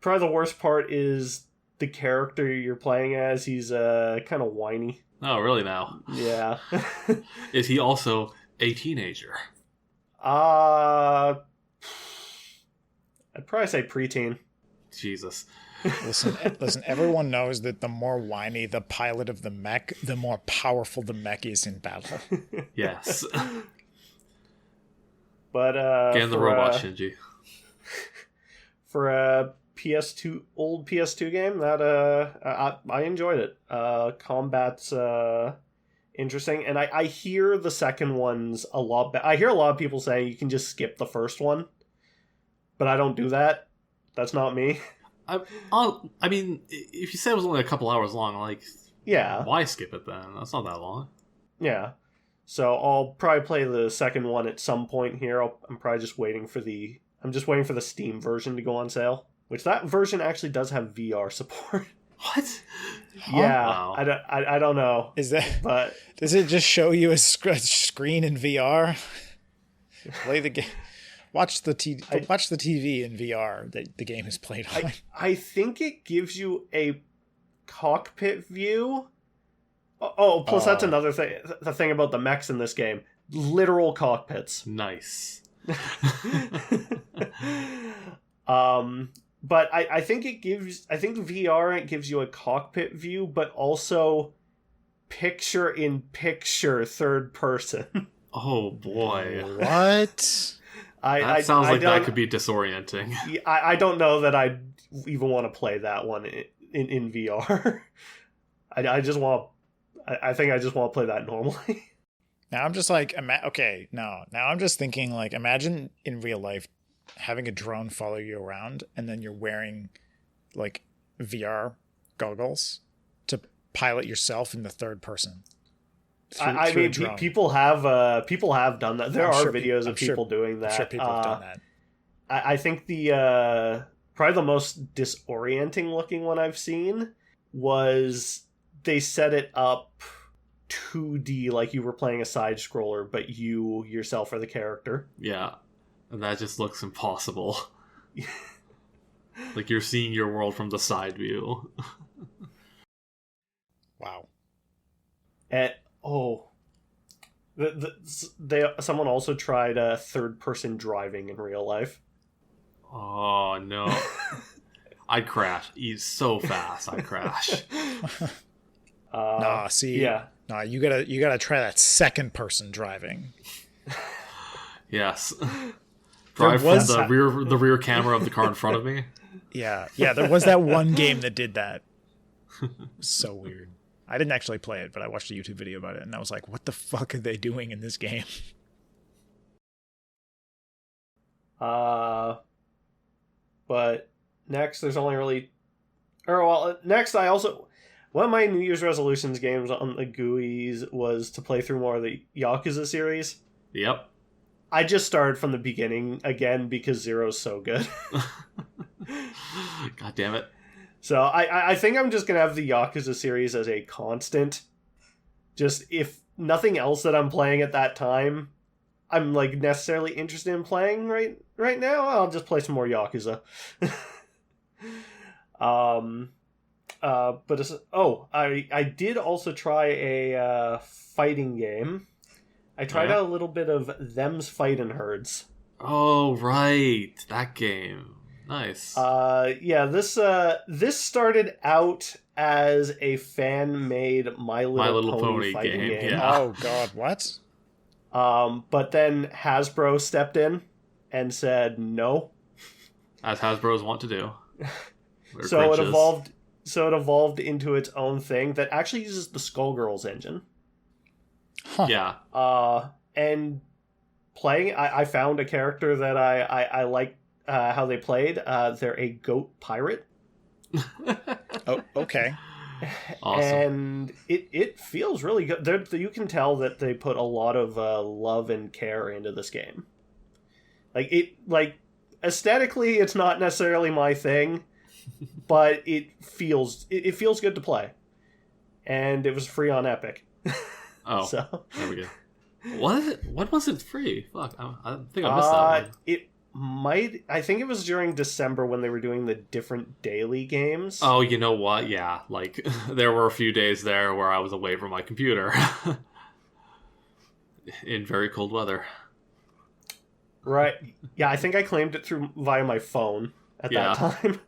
[SPEAKER 3] Probably the worst part is the character you're playing as. He's kind of whiny.
[SPEAKER 1] Oh, really now?
[SPEAKER 3] Yeah.
[SPEAKER 1] Is he also a teenager?
[SPEAKER 3] I'd probably say preteen.
[SPEAKER 1] Jesus.
[SPEAKER 2] Listen. Everyone knows that the more whiny the pilot of the mech, the more powerful the mech is in battle.
[SPEAKER 1] Yes.
[SPEAKER 3] But
[SPEAKER 1] Get in the robot, Shinji.
[SPEAKER 3] For a old PS2 game, that I enjoyed it. Combat's interesting, and I hear the second one's a lot better. I hear a lot of people saying you can just skip the first one, but I don't do that. That's not me.
[SPEAKER 1] I mean, if you said it was only a couple hours long, like,
[SPEAKER 3] Yeah.
[SPEAKER 1] why skip it then? That's not that long.
[SPEAKER 3] Yeah. So I'll probably play the second one at some point here. I'm probably just waiting for the Steam version to go on sale, which that version actually does have VR support.
[SPEAKER 1] What?
[SPEAKER 3] Yeah,
[SPEAKER 1] Wow.
[SPEAKER 3] I don't know.
[SPEAKER 2] Is that?
[SPEAKER 3] But
[SPEAKER 2] Does it just show you a screen in VR? Play the game. Watch the TV in VR that the game is played on.
[SPEAKER 3] I think it gives you a cockpit view. Oh, plus that's another thing. The thing about the mechs in this game, literal cockpits.
[SPEAKER 1] Nice.
[SPEAKER 3] But I think VR, it gives you a cockpit view, but also picture-in-picture third person.
[SPEAKER 1] Oh boy.
[SPEAKER 2] What?
[SPEAKER 1] That sounds like that could be disorienting.
[SPEAKER 3] I don't know that I even want to play that one in VR. I think I just want to play that normally.
[SPEAKER 2] Now I'm just like, now I'm just thinking, like, imagine in real life having a drone follow you around and then you're wearing like VR goggles to pilot yourself in the third person.
[SPEAKER 3] I mean, people have done that. There are videos of people doing that.
[SPEAKER 2] I'm sure people have done that.
[SPEAKER 3] I think the probably the most disorienting looking one I've seen was they set it up 2D, like you were playing a side scroller, but you yourself are the character.
[SPEAKER 1] Yeah, and that just looks impossible. Like you're seeing your world from the side view.
[SPEAKER 2] Wow.
[SPEAKER 3] And someone also tried third person driving in real life.
[SPEAKER 1] Oh no. I'd crash. He's so fast. I'd crash.
[SPEAKER 2] You gotta try that second person driving.
[SPEAKER 1] Yes. Drive from the rear camera of the car in front of me.
[SPEAKER 2] Yeah, there was that one game that did that. So weird. I didn't actually play it, but I watched a YouTube video about it, and I was like, what the fuck are they doing in this game?
[SPEAKER 3] But next, there's only really... next, one of my New Year's resolutions games on the GUIs was to play through more of the Yakuza series.
[SPEAKER 1] Yep.
[SPEAKER 3] I just started from the beginning again because Zero's so good.
[SPEAKER 1] God damn it.
[SPEAKER 3] So I think I'm just going to have the Yakuza series as a constant. Just if nothing else that I'm playing at that time, I'm like necessarily interested in playing right now, I'll just play some more Yakuza. I did also try a fighting game. I tried out a little bit of Them's Fightin' Herds.
[SPEAKER 1] Oh, right. That game. Nice.
[SPEAKER 3] This started out as a fan-made My Little Pony fighting game.
[SPEAKER 1] Yeah.
[SPEAKER 2] Oh god, what?
[SPEAKER 3] But then Hasbro stepped in and said no.
[SPEAKER 1] As Hasbro's want to do.
[SPEAKER 3] So it evolved into its own thing that actually uses the Skullgirls engine.
[SPEAKER 2] Huh.
[SPEAKER 1] Yeah.
[SPEAKER 3] And playing, I found a character that I like how they played. They're a goat pirate.
[SPEAKER 2] Oh, okay.
[SPEAKER 1] Awesome.
[SPEAKER 3] And it feels really good. You can tell that they put a lot of love and care into this game. Like aesthetically, it's not necessarily my thing, but it feels good to play. And it was free on Epic.
[SPEAKER 1] Oh,
[SPEAKER 3] so
[SPEAKER 1] there we go. What was it free? Fuck, I think I missed that one.
[SPEAKER 3] I think it was during December when they were doing the different daily games.
[SPEAKER 1] Oh, you know what? Yeah, like there were a few days there where I was away from my computer in very cold weather.
[SPEAKER 3] Right. Yeah, I think I claimed it via my phone at that time.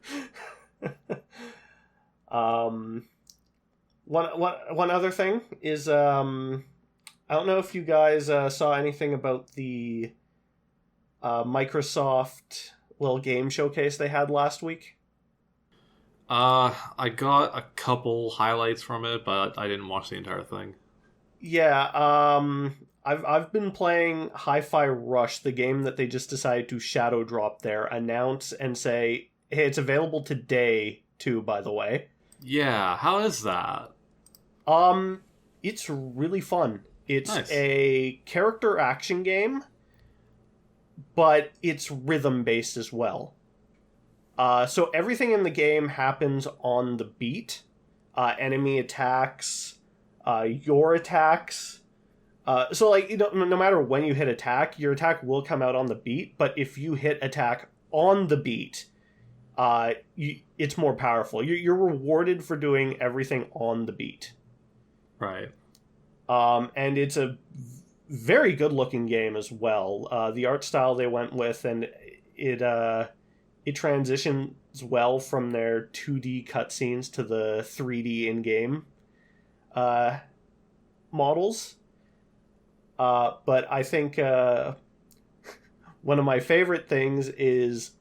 [SPEAKER 3] One other thing is, I don't know if you guys saw anything about the Microsoft little game showcase they had last week.
[SPEAKER 1] I got a couple highlights from it, but I didn't watch the entire thing.
[SPEAKER 3] Yeah, I've been playing Hi-Fi Rush, the game that they just decided to shadow drop there, announce and say, hey, it's available today too, by the way.
[SPEAKER 1] Yeah, how is that?
[SPEAKER 3] It's really fun. It's
[SPEAKER 1] Nice.
[SPEAKER 3] a character action game, but it's rhythm based as well. So everything in the game happens on the beat. Enemy attacks, your attacks. So like, you know, no matter when you hit attack, your attack will come out on the beat. But if you hit attack on the beat, it's more powerful. You're rewarded for doing everything on the beat.
[SPEAKER 1] Right.
[SPEAKER 3] And it's a very good looking game as well. The art style they went with, and it transitions well from their 2D cutscenes to the 3D in-game models. But I think one of my favorite things is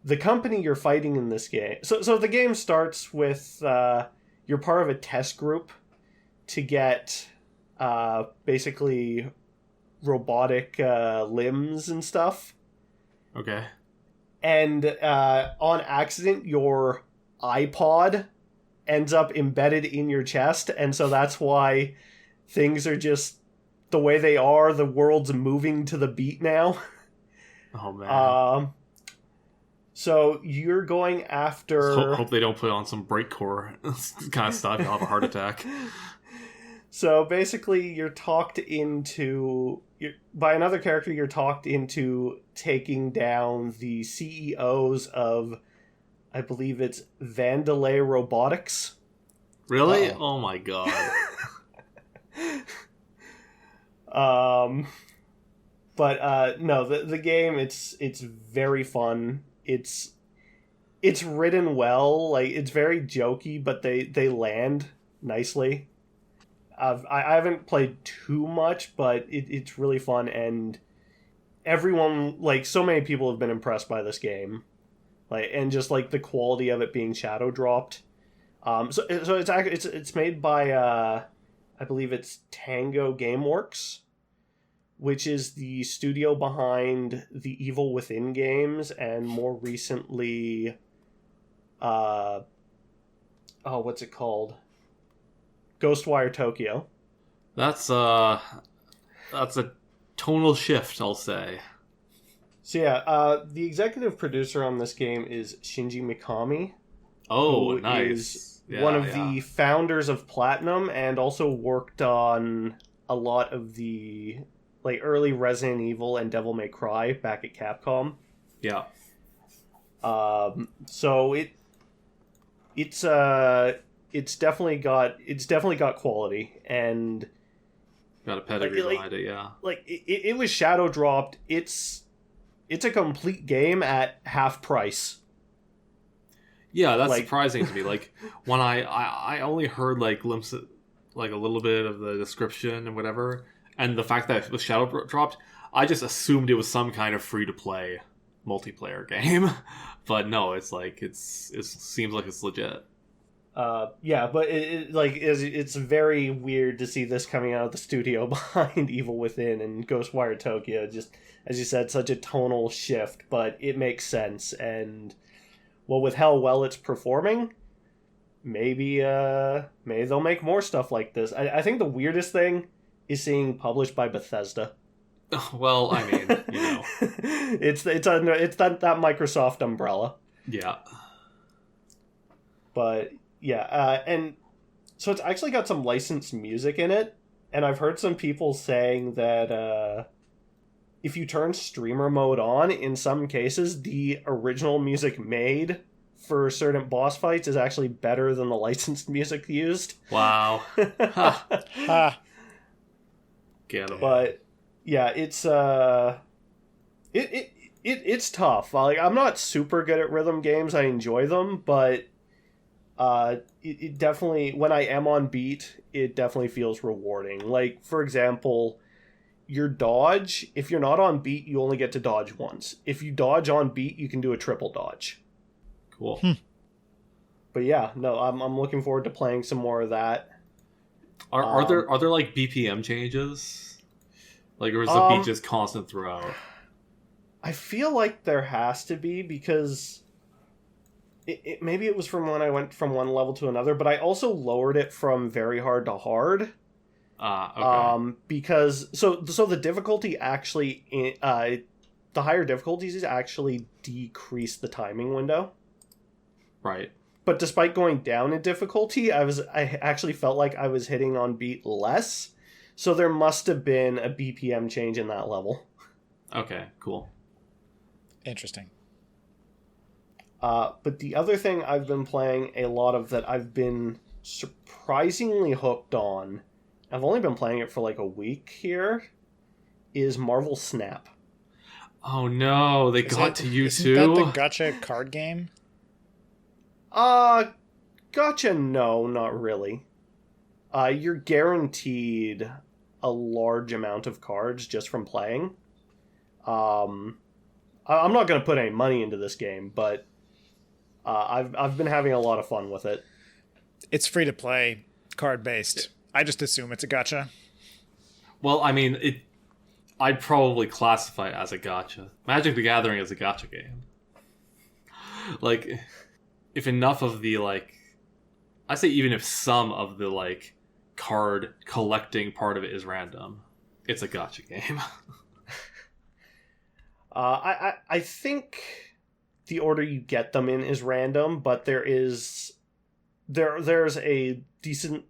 [SPEAKER 3] the company you're fighting in this game. So the game starts with you're part of a test group to get basically robotic limbs and stuff.
[SPEAKER 1] Okay.
[SPEAKER 3] And on accident, your iPod ends up embedded in your chest, and so that's why things are just the way they are. The world's moving to the beat now.
[SPEAKER 1] Oh, man.
[SPEAKER 3] So you're going after...
[SPEAKER 1] Hope they don't put on some breakcore kind of stuff. You'll have a heart attack.
[SPEAKER 3] So basically, you're talked into... by another character, you're talked into taking down the CEOs of, I believe it's Vandalay Robotics.
[SPEAKER 1] Really? Oh my god.
[SPEAKER 3] But no, the game, it's very fun. It's written well, like it's very jokey, but they land nicely. I haven't played too much, but it's really fun, and everyone, like, so many people have been impressed by this game, like, and just like the quality of it being shadow dropped. So it's made by I believe it's Tango Gameworks, which is the studio behind the Evil Within games, and more recently, what's it called? Ghostwire Tokyo.
[SPEAKER 1] That's a tonal shift, I'll say.
[SPEAKER 3] So yeah, the executive producer on this game is Shinji Mikami.
[SPEAKER 1] Oh,
[SPEAKER 3] who
[SPEAKER 1] nice.
[SPEAKER 3] Is one of the founders of Platinum, and also worked on a lot of the like early Resident Evil and Devil May Cry back at Capcom.
[SPEAKER 1] Yeah.
[SPEAKER 3] So it's definitely got quality, and
[SPEAKER 1] Got a pedigree behind it, yeah.
[SPEAKER 3] Like it was shadow dropped. It's a complete game at half price.
[SPEAKER 1] Yeah, that's surprising to me. Like, when I only heard like glimpses, like a little bit of the description and whatever, and the fact that it was shadow dropped, I just assumed it was some kind of free to play multiplayer game. But no, it's like it seems like it's legit.
[SPEAKER 3] Yeah, but it's very weird to see this coming out of the studio behind Evil Within and Ghostwire Tokyo. Just, as you said, such a tonal shift, but it makes sense. And, well, with how well it's performing, maybe they'll make more stuff like this. I think the weirdest thing is seeing published by Bethesda.
[SPEAKER 1] Well, I mean, you know.
[SPEAKER 3] it's that Microsoft umbrella.
[SPEAKER 1] Yeah.
[SPEAKER 3] But... yeah, and so it's actually got some licensed music in it, and I've heard some people saying that if you turn streamer mode on, in some cases, the original music made for certain boss fights is actually better than the licensed music used.
[SPEAKER 1] Wow.
[SPEAKER 2] Ha.
[SPEAKER 1] Get 'em.
[SPEAKER 3] But yeah, it's it's tough. Like, I'm not super good at rhythm games. I enjoy them, but it definitely, when I am on beat, it definitely feels rewarding. Like, for example, your dodge, if you're not on beat, you only get to dodge once. If you dodge on beat, you can do a triple dodge.
[SPEAKER 1] Cool.
[SPEAKER 3] But yeah, no, I'm looking forward to playing some more of that.
[SPEAKER 1] Are there like BPM changes? Like, or is the beat just constant throughout?
[SPEAKER 3] I feel like there has to be, because maybe it was from when I went from one level to another, but I also lowered it from very hard to hard.
[SPEAKER 1] Okay.
[SPEAKER 3] Because so the difficulty actually, the higher difficulties actually decrease the timing window.
[SPEAKER 1] Right.
[SPEAKER 3] But despite going down in difficulty, I actually felt like I was hitting on beat less. So there must have been a BPM change in that level.
[SPEAKER 1] Okay, cool.
[SPEAKER 2] Interesting.
[SPEAKER 3] But the other thing I've been playing a lot of that I've been surprisingly hooked on, I've only been playing it for like a week here, is Marvel Snap.
[SPEAKER 1] Oh no, they got to you
[SPEAKER 2] isn't
[SPEAKER 1] too?
[SPEAKER 2] Isn't that the gacha card game?
[SPEAKER 3] Gotcha, no, not really. You're guaranteed a large amount of cards just from playing. I'm not going to put any money into this game, but I've been having a lot of fun with it.
[SPEAKER 2] It's free to play, card based. I just assume it's a gacha.
[SPEAKER 1] Well, I mean, I'd probably classify it as a gacha. Magic the Gathering is a gacha game. Like, if enough of the, like, I say even if some of the, like, card collecting part of it is random, it's a gacha game.
[SPEAKER 3] I think the order you get them in is random, but there's a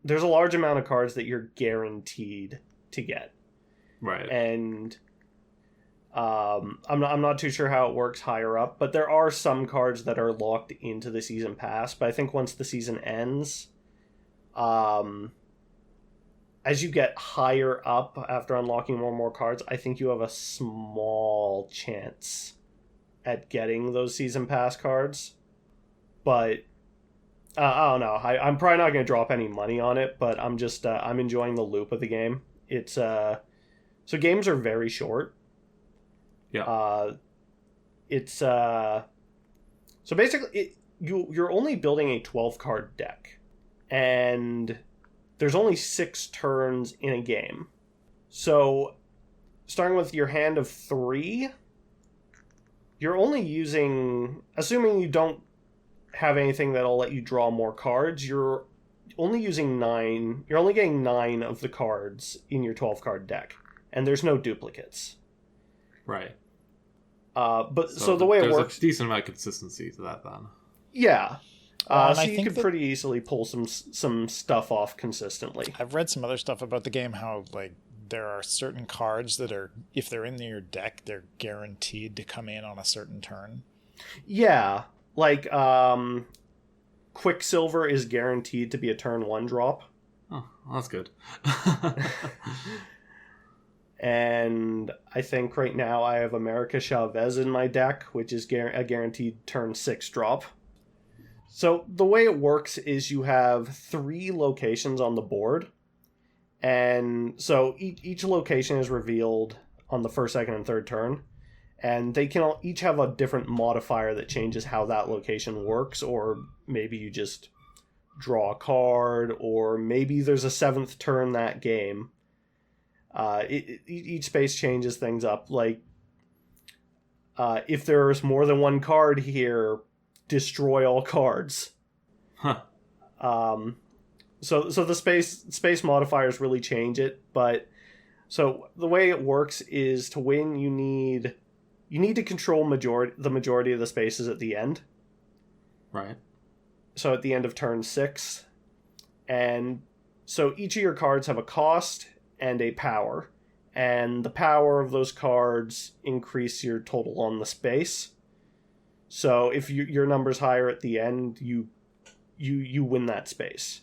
[SPEAKER 3] large amount of cards that you're guaranteed to get.
[SPEAKER 1] Right.
[SPEAKER 3] And I'm not too sure how it works higher up, but there are some cards that are locked into the season pass. But I think once the season ends, as you get higher up after unlocking more and more cards, I think you have a small chance at getting those season pass cards. But I don't know. I'm probably not going to drop any money on it, but I'm just I'm enjoying the loop of the game. It's so games are very short.
[SPEAKER 1] Yeah.
[SPEAKER 3] It's so basically you're only building a 12 card deck, and there's only 6 turns in a game. So starting with your hand of 3, you're only using, assuming you don't have anything that'll let you draw more cards, you're only using 9. You're only getting 9 of the cards in your 12 card deck, and there's no duplicates.
[SPEAKER 1] Right.
[SPEAKER 3] But so the way it works,
[SPEAKER 1] there's a decent amount of consistency to that then.
[SPEAKER 3] Yeah. So you could
[SPEAKER 2] that
[SPEAKER 3] pretty easily pull some stuff off consistently.
[SPEAKER 2] I've read some other stuff about the game, how like there are certain cards that are, if they're in your deck, they're guaranteed to come in on a certain turn.
[SPEAKER 3] Yeah, like Quicksilver is guaranteed to be a turn 1 drop.
[SPEAKER 1] Oh, well, that's good.
[SPEAKER 3] And I think right now I have America Chavez in my deck, which is a guaranteed turn 6 drop. So the way it works is you have 3 locations on the board. And so each location is revealed on the first, second, and third turn. And they can each have a different modifier that changes how that location works. Or maybe you just draw a card, or maybe there's a 7th turn that game. Each space changes things up. Like, if there's more than 1 card here, destroy all cards.
[SPEAKER 1] Huh.
[SPEAKER 3] So the space modifiers really change it. But so the way it works is, to win, you need to control the majority of the spaces at the end.
[SPEAKER 1] Right.
[SPEAKER 3] So at the end of turn 6, and so each of your cards have a cost and a power, and the power of those cards increase your total on the space. So if your number's higher at the end, you win that space.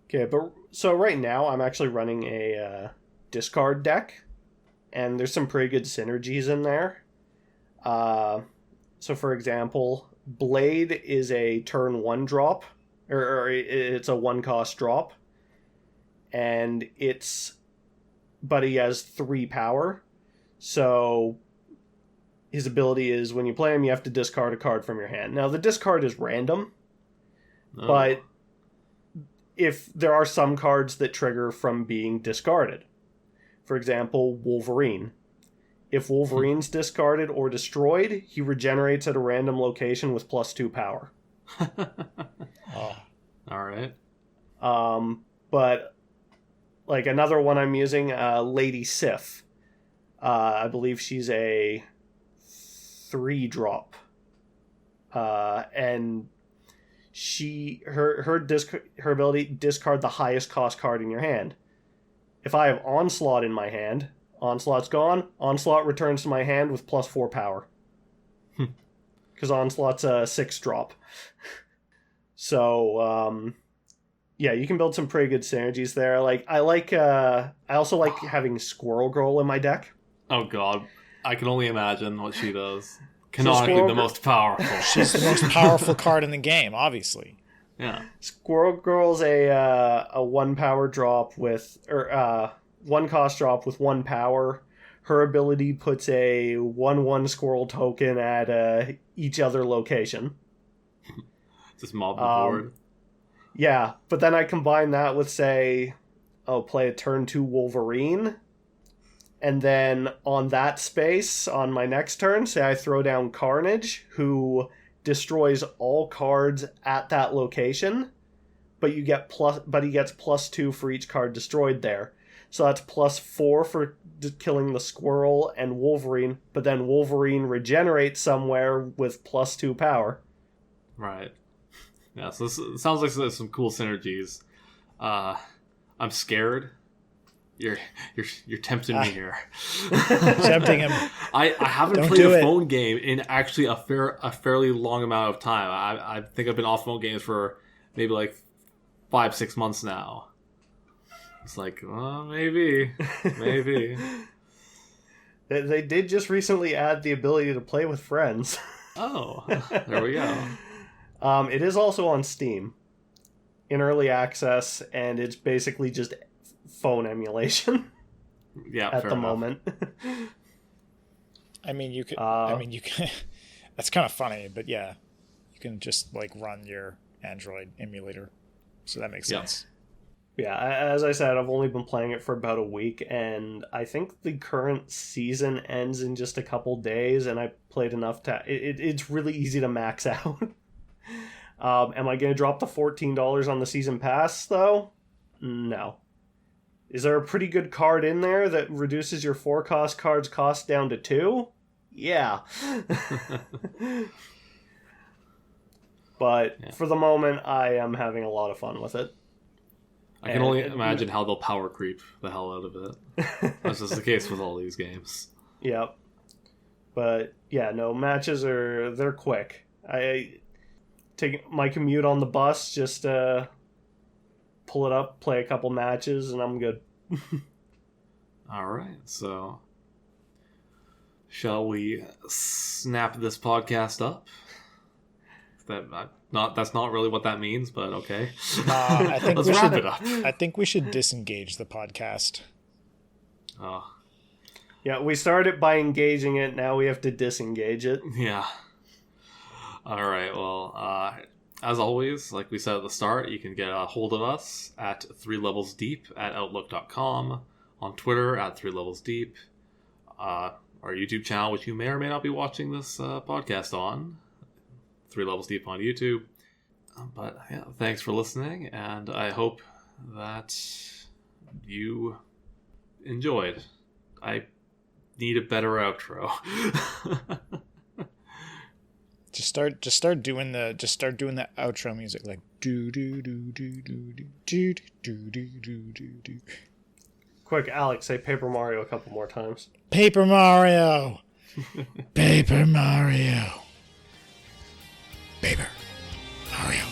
[SPEAKER 3] Okay, but so right now I'm actually running a discard deck, and there's some pretty good synergies in there. So for example, Blade is a turn 1 drop, or it's a 1-cost drop, and but he has 3 power. So his ability is when you play him, you have to discard a card from your hand. Now the discard is random, but if there are some cards that trigger from being discarded. For example, Wolverine. If Wolverine's discarded or destroyed, he regenerates at a random location with +2 power.
[SPEAKER 1] Oh. All right.
[SPEAKER 3] But like another one I'm using, Lady Sif. I believe she's a 3-drop. And her ability, discard the highest cost card in your hand. If I have Onslaught in my hand, Onslaught's gone. Onslaught returns to my hand with +4 power. Because Onslaught's a 6-drop. So, yeah, you can build some pretty good synergies there. Like, I also like having Squirrel Girl in my deck.
[SPEAKER 1] Oh god, I can only imagine what she does. Canonically the most powerful.
[SPEAKER 2] She's the most powerful card in the game, obviously.
[SPEAKER 1] Yeah.
[SPEAKER 3] Squirrel Girl's a 1-power drop with, or 1-cost drop with 1 power. Her ability puts a 1/1 squirrel token at each other location.
[SPEAKER 1] Just mob the board.
[SPEAKER 3] Yeah, but then I combine that with, say, play a turn 2 Wolverine. And then on that space, on my next turn, say I throw down Carnage, who destroys all cards at that location, but he gets +2 for each card destroyed there. So that's +4 for killing the squirrel and Wolverine, but then Wolverine regenerates somewhere with +2 power.
[SPEAKER 1] Right. Yeah, so this sounds like there's some cool synergies. I'm scared. You're tempting me here.
[SPEAKER 2] Tempting him.
[SPEAKER 1] I haven't played a phone game in actually a fairly long amount of time. I think I've been off phone games for maybe like 5-6 months now. It's like, well, maybe.
[SPEAKER 3] They did just recently add the ability to play with friends.
[SPEAKER 1] Oh, there we go.
[SPEAKER 3] It is also on Steam in early access, and it's basically just phone emulation.
[SPEAKER 1] Yeah,
[SPEAKER 3] at the
[SPEAKER 1] enough.
[SPEAKER 3] moment.
[SPEAKER 2] I mean, you can. That's kind of funny, but yeah, you can just like run your Android emulator, so that makes sense.
[SPEAKER 3] Yeah, as I said, I've only been playing it for about a week, and I think the current season ends in just a couple days, and I played enough to... It's really easy to max out. Am I going to drop the $14 on the season pass, though? No. Is there a pretty good card in there that reduces your 4-cost cards' cost down to 2? Yeah. But for the moment, I am having a lot of fun with it.
[SPEAKER 1] I can only imagine how they'll power creep the hell out of it. That's just the case with all these games.
[SPEAKER 3] Yep. But yeah, no, matches they're quick. I take my commute on the bus, just pull it up, play a couple matches, and I'm good.
[SPEAKER 1] Alright, so shall we snap this podcast up? That's not really what that means, but okay.
[SPEAKER 2] I think
[SPEAKER 1] Let's wrap it up.
[SPEAKER 2] I think we should disengage the podcast.
[SPEAKER 1] Oh.
[SPEAKER 3] Yeah, we started by engaging it, now we have to disengage it.
[SPEAKER 1] Yeah. Alright, well, as always, like we said at the start, you can get a hold of us at 3levelsdeep@outlook.com, on Twitter at 3levelsdeep, our YouTube channel, which you may or may not be watching this podcast on, 3 Levels Deep on YouTube. But yeah, thanks for listening, and I hope that you enjoyed. I need a better outro.
[SPEAKER 2] Just start doing the outro music, like do do do do do do do do do do do do.
[SPEAKER 3] Quick, Alex, say Paper Mario a couple more times.
[SPEAKER 2] Paper Mario. Paper Mario. Paper Mario.